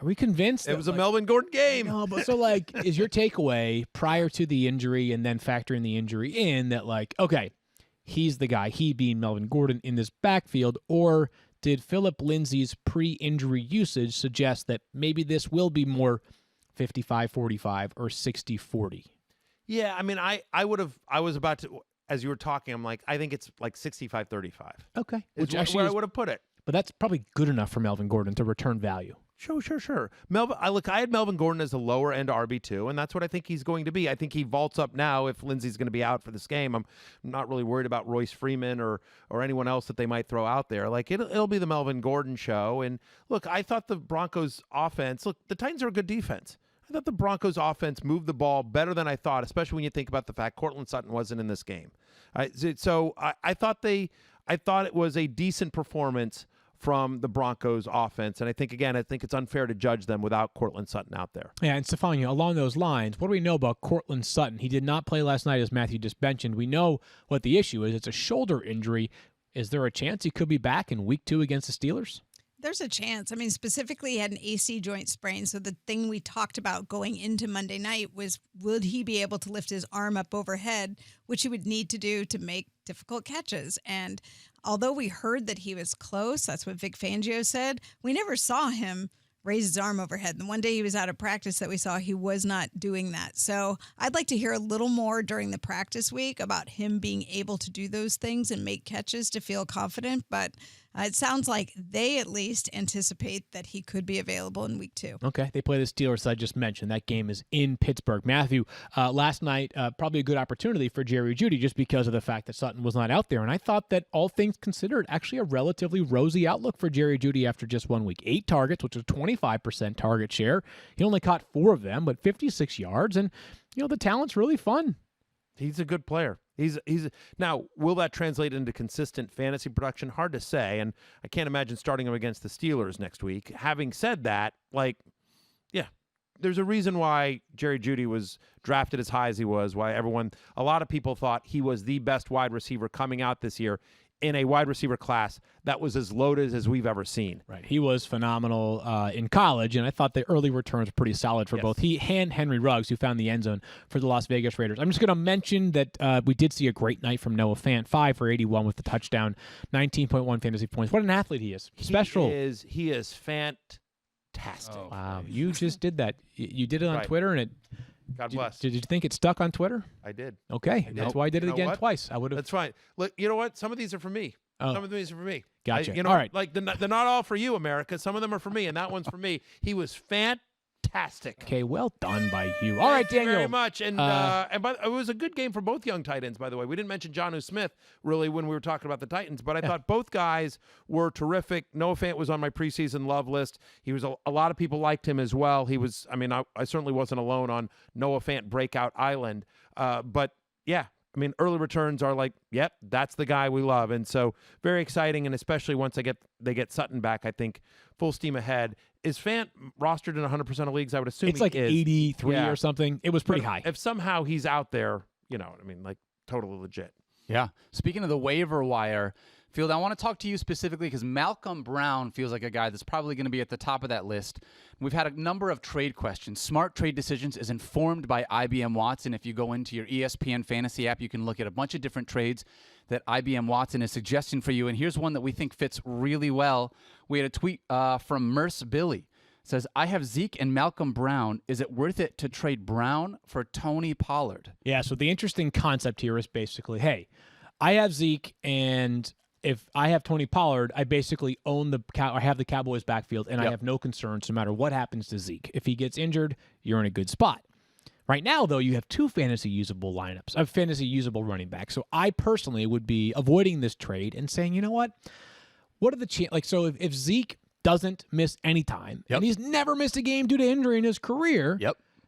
Are we convinced it was a Melvin Gordon game? No, but so is your takeaway prior to the injury and then factoring the injury in that okay, he's the guy, he being Melvin Gordon in this backfield, or did Phillip Lindsay's pre-injury usage suggest that maybe this will be more 55-45 or 60-40? Yeah, I mean, I was about to, as you were talking, I'm like, I think it's like 65-35. Okay. Which actually where I would have put it. But that's probably good enough for Melvin Gordon to return value. Sure. I had Melvin Gordon as a lower end RB2, and that's what I think he's going to be. I think he vaults up now if Lindsay's going to be out for this game. I'm not really worried about Royce Freeman or anyone else that they might throw out there. It'll be the Melvin Gordon show. And look, I thought the Broncos offense, the Titans are a good defense. I thought the Broncos offense moved the ball better than I thought, especially when you think about the fact Courtland Sutton wasn't in this game. I thought it was a decent performance from the Broncos offense. And I think it's unfair to judge them without Courtland Sutton out there. Yeah, and Stephania, along those lines, what do we know about Courtland Sutton? He did not play last night, as Matthew just mentioned. We know what the issue is. It's a shoulder injury. Is there a chance he could be back in week 2 against the Steelers? There's a chance. I mean, specifically, he had an AC joint sprain. So the thing we talked about going into Monday night was, would he be able to lift his arm up overhead, which he would need to do to make difficult catches. And although we heard that he was close, that's what Vic Fangio said, we never saw him raise his arm overhead. And one day he was out of practice that we saw he was not doing that. So I'd like to hear a little more during the practice week about him being able to do those things and make catches to feel confident. But it sounds like they at least anticipate that he could be available in week 2. Okay. They play the Steelers, I just mentioned. That game is in Pittsburgh. Matthew, last night, probably a good opportunity for Jerry Jeudy just because of the fact that Sutton was not out there. And I thought that all things considered, actually a relatively rosy outlook for Jerry Jeudy after just 1 week. 8 targets, which was 25% target share. He only caught 4 of them, but 56 yards. And, the talent's really fun. He's a good player. He's now, will that translate into consistent fantasy production? Hard to say, and I can't imagine starting him against the Steelers next week. Having said that, there's a reason why Jerry Jeudy was drafted as high as he was, why a lot of people thought he was the best wide receiver coming out this year in a wide receiver class that was as loaded as we've ever seen. Right. He was phenomenal in college, and I thought the early returns were pretty solid for both he and Henry Ruggs, who found the end zone for the Las Vegas Raiders. I'm just going to mention that we did see a great night from Noah Fant, 5 for 81 with the touchdown, 19.1 fantasy points. What an athlete he is. Special. He is fantastic. Oh, wow. You just did that. You did it on Twitter, and God bless. Did you think it stuck on Twitter? I did. Okay. That's why I did it again twice. I would have. That's fine. Look, you know what? Some of these are for me. Oh. Some of these are for me. Gotcha. All right. They're not all for you, America. Some of them are for me, and that one's for me. He was fantastic. Okay, well done by you. All right, Daniel. Thank you very much. And it was a good game for both young tight ends, by the way. We didn't mention Jonnu Smith, really, when we were talking about the Titans, but I thought both guys were terrific. Noah Fant was on my preseason love list. He was a lot of people liked him as well. He was, I certainly wasn't alone on Noah Fant breakout island. But, yeah. Early returns are yep, that's the guy we love. And so very exciting, and especially once they get Sutton back, I think full steam ahead. Is Fant rostered in 100% of leagues? I would assume it's like 83 or something. It was pretty high. If somehow he's out there, totally legit. Yeah. Speaking of the waiver wire, Field, I want to talk to you specifically because Malcolm Brown feels like a guy that's probably going to be at the top of that list. We've had a number of trade questions. Smart Trade Decisions is informed by IBM Watson. If you go into your ESPN fantasy app, you can look at a bunch of different trades that IBM Watson is suggesting for you. And here's one that we think fits really well. We had a tweet from Merce Billy. It says, I have Zeke and Malcolm Brown. Is it worth it to trade Brown for Tony Pollard? Yeah, so the interesting concept here is basically, hey, I have Zeke and if I have Tony Pollard, I basically own I have the Cowboys backfield, and I have no concerns no matter what happens to Zeke. If he gets injured, you're in a good spot. Right now, though, you have 2 fantasy usable lineups, of fantasy usable running backs. So I personally would be avoiding this trade and saying, you know what are the chances? So if Zeke doesn't miss any time, and he's never missed a game due to injury in his career,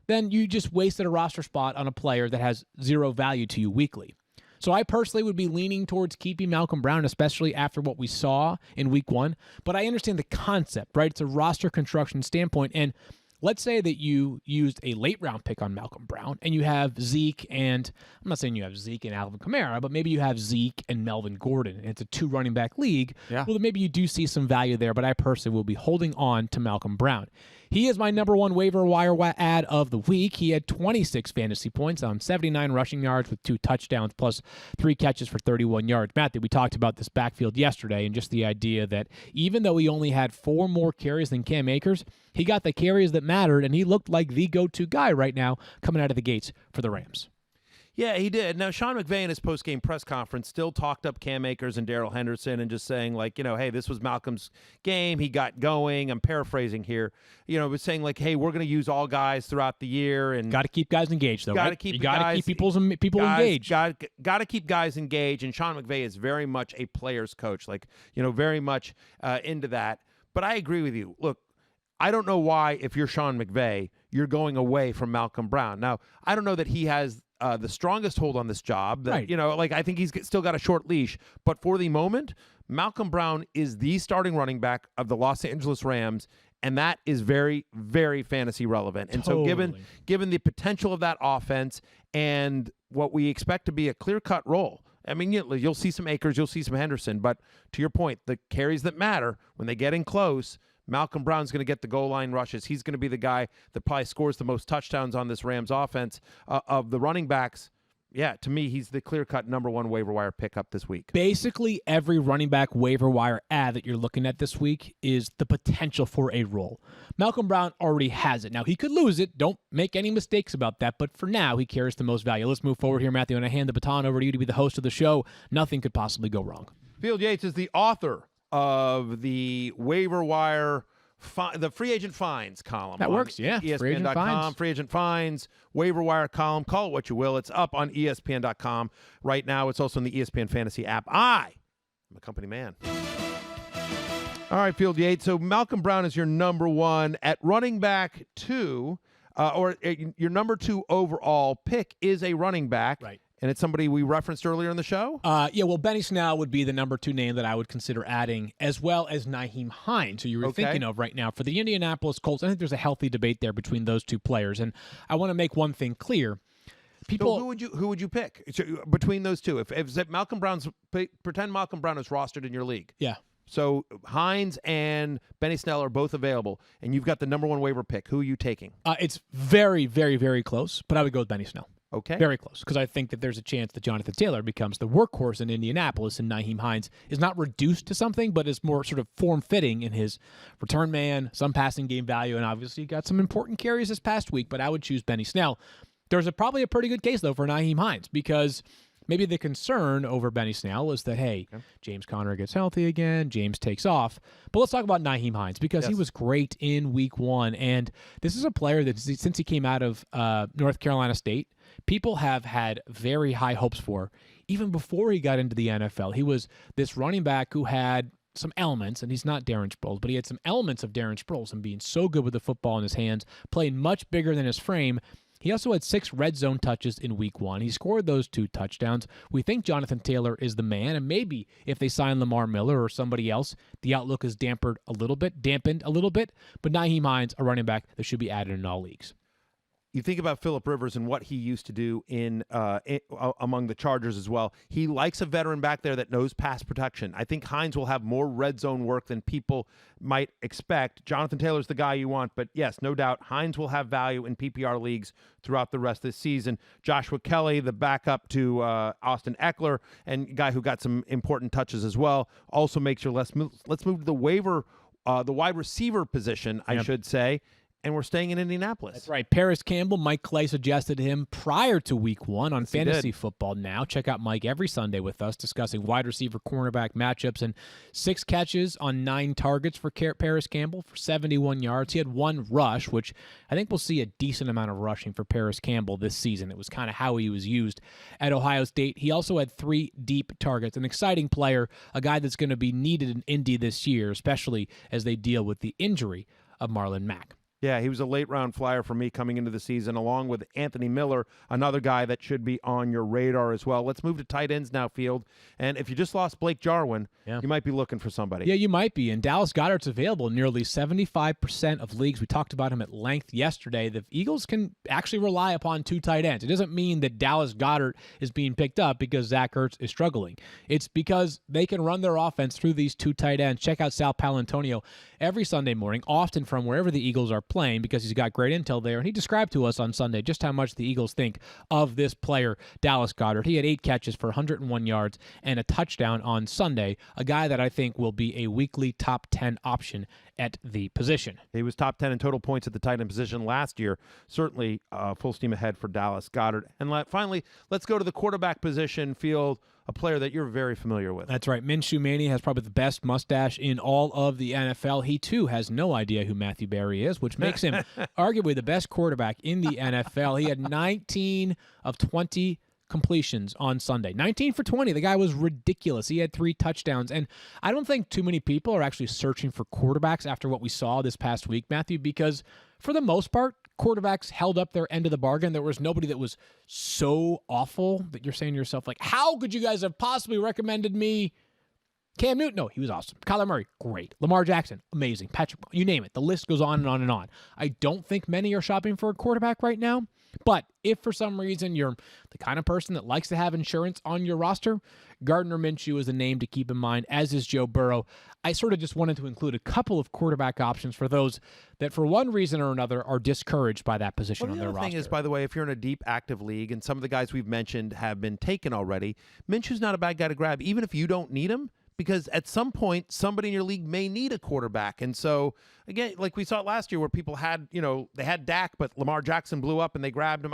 then you just wasted a roster spot on a player that has 0 value to you weekly. So I personally would be leaning towards keeping Malcolm Brown, especially after what we saw in week 1. But I understand the concept, right? It's a roster construction standpoint. And let's say that you used a late-round pick on Malcolm Brown, and you have Zeke and – I'm not saying you have Zeke and Alvin Kamara, but maybe you have Zeke and Melvin Gordon, and it's a 2 running back league. Yeah. Well, then maybe you do see some value there, but I personally will be holding on to Malcolm Brown. He is my number 1 waiver wire ad of the week. He had 26 fantasy points on 79 rushing yards with 2 touchdowns plus 3 catches for 31 yards. Matthew, we talked about this backfield yesterday and just the idea that even though he only had 4 more carries than Cam Akers, he got the carries that mattered, and he looked like the go-to guy right now coming out of the gates for the Rams. Yeah, he did. Now, Sean McVay in his post-game press conference still talked up Cam Akers and Darrell Henderson and just saying, like, hey, this was Malcolm's game. He got going. I'm paraphrasing here. Was saying, like, hey, we're going to use all guys throughout the year. And got to keep guys engaged, though, right? You got to keep people engaged. Got to keep guys engaged. And Sean McVay is very much a player's coach, like, very much into that. But I agree with you. Look, I don't know why, if you're Sean McVay, you're going away from Malcolm Brown. Now, I don't know that he has the strongest hold on this job. That, right. I think he's still got a short leash. But for the moment, Malcolm Brown is the starting running back of the Los Angeles Rams, and that is very, very fantasy relevant. And so given the potential of that offense and what we expect to be a clear-cut role, I mean, you'll see some Akers, you'll see some Henderson, but to your point, the carries that matter, when they get in close, Malcolm Brown's going to get the goal line rushes. He's going to be the guy that probably scores the most touchdowns on this Rams offense of the running backs. Yeah, to me, he's the clear-cut number 1 waiver wire pickup this week. Basically, every running back waiver wire ad that you're looking at this week is the potential for a role. Malcolm Brown already has it. Now, he could lose it. Don't make any mistakes about that. But for now, he carries the most value. Let's move forward here, Matthew, and I hand the baton over to you to be the host of the show. Nothing could possibly go wrong. Field Yates is the author of the waiver wire, the free agent finds column. That works, yeah. ESPN.com, free agent finds, waiver wire column. Call it what you will. It's up on ESPN.com right now. It's also in the ESPN Fantasy app. I'm a company man. All right, Field Yates. So Malcolm Brown is your number 1 at running back 2, or your number 2 overall pick is a running back. Right. And it's somebody we referenced earlier in the show? Well, Benny Snell would be the number 2 name that I would consider adding, as well as Nyheim Hines, who you were thinking of right now. For the Indianapolis Colts, I think there's a healthy debate there between those 2 players. And I want to make one thing clear. So who would you pick between those 2? If Malcolm Brown's pretend Malcolm Brown is rostered in your league. Yeah. So Hines and Benny Snell are both available, and you've got the number 1 waiver pick. Who are you taking? It's very, very, very close, but I would go with Benny Snell. Okay. Very close, because I think that there's a chance that Jonathan Taylor becomes the workhorse in Indianapolis, and Nyheim Hines is not reduced to something, but is more sort of form-fitting in his return man, some passing game value, and obviously got some important carries this past week, but I would choose Benny Snell. There's probably a pretty good case, though, for Nyheim Hines, because maybe the concern over Benny Snell is that, hey, James Conner gets healthy again, James takes off. But let's talk about Nyheim Hines, because he was great in week 1, and this is a player that, since he came out of North Carolina State, people have had very high hopes for. Even before he got into the NFL, he was this running back who had some elements, and he's not Darren Sproles, but he had some elements of Darren Sproles and being so good with the football in his hands, playing much bigger than his frame. He also had 6 red zone touches in week 1. He scored those 2 touchdowns. We think Jonathan Taylor is the man, and maybe if they sign Lamar Miller or somebody else, the outlook is dampened a little bit, but Nyheim Hines, a running back that should be added in all leagues. You think about Phillip Rivers and what he used to do among the Chargers as well. He likes a veteran back there that knows pass protection. I think Hines will have more red zone work than people might expect. Jonathan Taylor's the guy you want, but yes, no doubt, Hines will have value in PPR leagues throughout the rest of the season. Joshua Kelly, the backup to Austin Eckler, and a guy who got some important touches as well, also makes your list. Let's move to the waiver, the wide receiver position, I should say. and we're staying in Indianapolis. That's right. Paris Campbell, Mike Clay suggested him prior to week 1 on Fantasy Football Now. Check out Mike every Sunday with us discussing wide receiver cornerback matchups, and 6 catches on 9 targets for Paris Campbell for 71 yards. He had 1 rush, which I think we'll see a decent amount of rushing for Paris Campbell this season. It was kind of how he was used at Ohio State. He also had 3 deep targets. An exciting player, a guy that's going to be needed in Indy this year, especially as they deal with the injury of Marlon Mack. Yeah, he was a late-round flyer for me coming into the season, along with Anthony Miller, another guy that should be on your radar as well. Let's move to tight ends now, Field. And if you just lost Blake Jarwin, you might be looking for somebody. Yeah, you might be. And Dallas Goedert's available in nearly 75% of leagues. We talked about him at length yesterday. The Eagles can actually rely upon 2 tight ends. It doesn't mean that Dallas Goedert is being picked up because Zach Ertz is struggling. It's because they can run their offense through these 2 tight ends. Check out Sal Paolantonio every Sunday morning, often from wherever the Eagles are playing, because he's got great intel there. And he described to us on Sunday just how much the Eagles think of this player, Dallas Goedert. He had 8 catches for 101 yards and a touchdown on Sunday, a guy that I think will be a weekly top 10 option at the position. He was top 10 in total points at the tight end position last year. Certainly full steam ahead for Dallas Goedert. And finally, let's go to the quarterback position, Field, a player that you're very familiar with. That's right. Minshew Maney has probably the best mustache in all of the NFL. He, too, has no idea who Matthew Berry is, which makes him arguably the best quarterback in the NFL. He had 19 of 20 completions on Sunday. 19 for 20. The guy was ridiculous. He had 3 touchdowns. And I don't think too many people are actually searching for quarterbacks after what we saw this past week, Matthew, because for the most part, quarterbacks held up their end of the bargain. There was nobody that was so awful that you're saying to yourself, like, how could you guys have possibly recommended me Cam Newton? No, he was awesome. Kyler Murray, great. Lamar Jackson, amazing. Patrick, you name it. The list goes on and on and on. I don't think many are shopping for a quarterback right now, but if for some reason you're the kind of person that likes to have insurance on your roster, Gardner Minshew is a name to keep in mind, as is Joe Burrow. I sort of just wanted to include a couple of quarterback options for those that for one reason or another are discouraged by that position on their roster. The thing is, by the way, if you're in a deep active league and some of the guys we've mentioned have been taken already, Minshew's not a bad guy to grab, even if you don't need him, because at some point, somebody in your league may need a quarterback. And so, again, like we saw it last year where people had, they had Dak, but Lamar Jackson blew up and they grabbed him.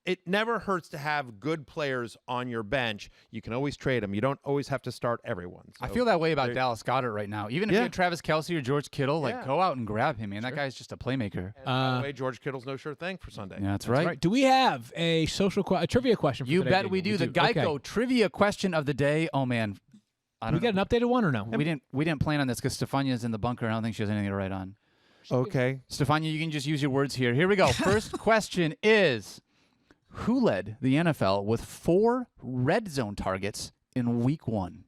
It never hurts to have good players on your bench. You can always trade them. You don't always have to start everyone. So I feel that way about Dallas Goedert right now. Even if you had Travis Kelce or George Kittle, go out and grab him, man. That guy's just a playmaker. And by the way, George Kittle's no sure thing for Sunday. Yeah, that's right. Do we have a trivia question for you today? Bet we do. The Geico trivia question of the day. Oh, man. We got an updated one or no? We didn't plan on this because Stefania's in the bunker. I don't think she has anything to write on. Okay. Stefania, you can just use your words here. Here we go. First question is, who led the NFL with 4 red zone targets in week 1?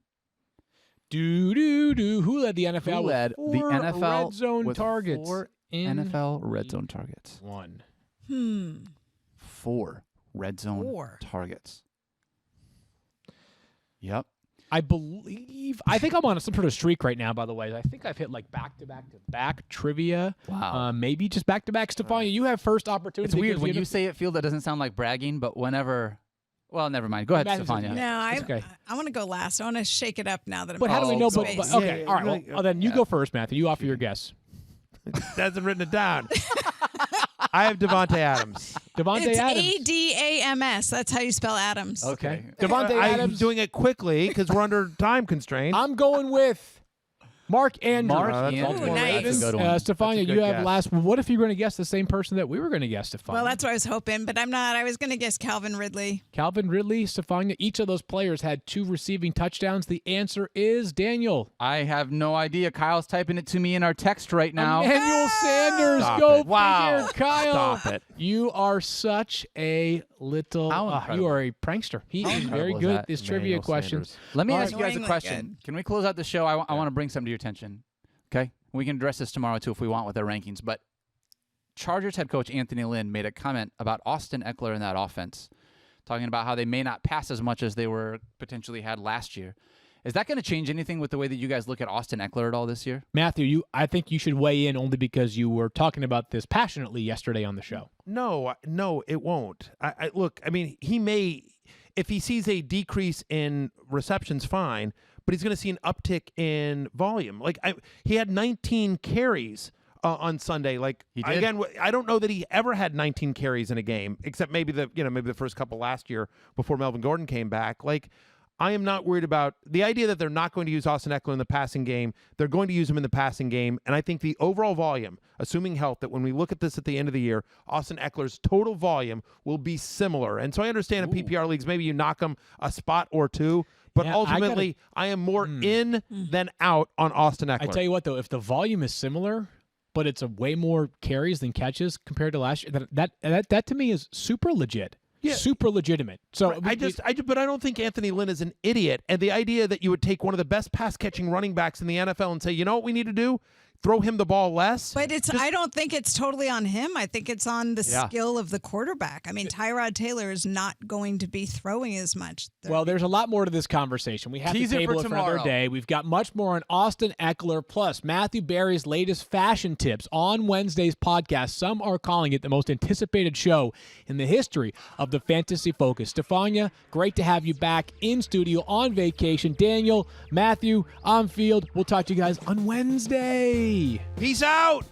Who led the NFL with 4 red zone with targets? 4 NFL red zone targets. 1. 4 red zone targets. Yep. I think I'm on some sort of streak right now, by the way. I think I've hit like back-to-back trivia. Wow. Maybe just back-to-back. Stefania, you have first opportunity. It's weird. When you say it, Field, that doesn't sound like bragging, but whenever... Well, never mind. Go ahead, Stefania. No, I want to go last. I want to shake it up now that I'm how do we know? Okay, all right. Well, then you go first, Matthew. You offer your guess. Hasn't written it down. I have Devontae Adams. It's Adams. That's how you spell Adams. Okay. Devontae Adams. I'm doing it quickly because we're under time constraints. I'm going with Mark Andrews. Nice. Stefania, you have last. What if you're going to guess the same person that we were going to guess, Stefania? Well, that's what I was hoping, but I'm not. I was going to guess Calvin Ridley. Calvin Ridley, Stefania. Each of those players had 2 receiving touchdowns. The answer is Daniel. I have no idea. Kyle's typing it to me in our text right now. Emmanuel Sanders. Stop Go it. figure, Kyle. Stop it. You are such a little. You are a prankster. He is very good at this trivia questions. Let me ask you guys a question. Can we close out the show? I want to bring something to your attention. Okay? We can address this tomorrow, too, if we want with our rankings. But Chargers head coach Anthony Lynn made a comment about Austin Eckler in that offense, talking about how they may not pass as much as they were potentially had last year. Is that going to change anything with the way that you guys look at Austin Eckler at all this year? Matthew, I think you should weigh in only because you were talking about this passionately yesterday on the show. No, it won't. Look, I mean, he may, if he sees a decrease in receptions, fine, but he's going to see an uptick in volume. Like he had 19 carries on Sunday. Like He did. again, I don't know that he ever had 19 carries in a game, except maybe the first couple last year before Melvin Gordon came back. Like, I am not worried about the idea that they're not going to use Austin Eckler in the passing game. They're going to use him in the passing game. And I think the overall volume, assuming health, that when we look at this at the end of the year, Austin Eckler's total volume will be similar. And so I understand in PPR leagues, maybe you knock him a spot or two. But ultimately, I am more in than out on Austin Eckler. I tell you what, though, if the volume is similar, but it's a way more carries than catches compared to last year, that to me is super legit. Yeah. Super legitimate. So but I don't think Anthony Lynn is an idiot. And the idea that you would take one of the best pass catching running backs in the NFL and say, you know what we need to do? Throw him the ball less. But I don't think it's totally on him. I think it's on the skill of the quarterback. I mean, Tyrod Taylor is not going to be throwing as much. Well, there's a lot more to this conversation. We have to table it for another day. We've got much more on Austin Eckler, plus Matthew Berry's latest fashion tips on Wednesday's podcast. Some are calling it the most anticipated show in the history of the Fantasy Focus. Stephania, great to have you back in studio on vacation. Daniel, Matthew, on field. We'll talk to you guys on Wednesday. Peace out.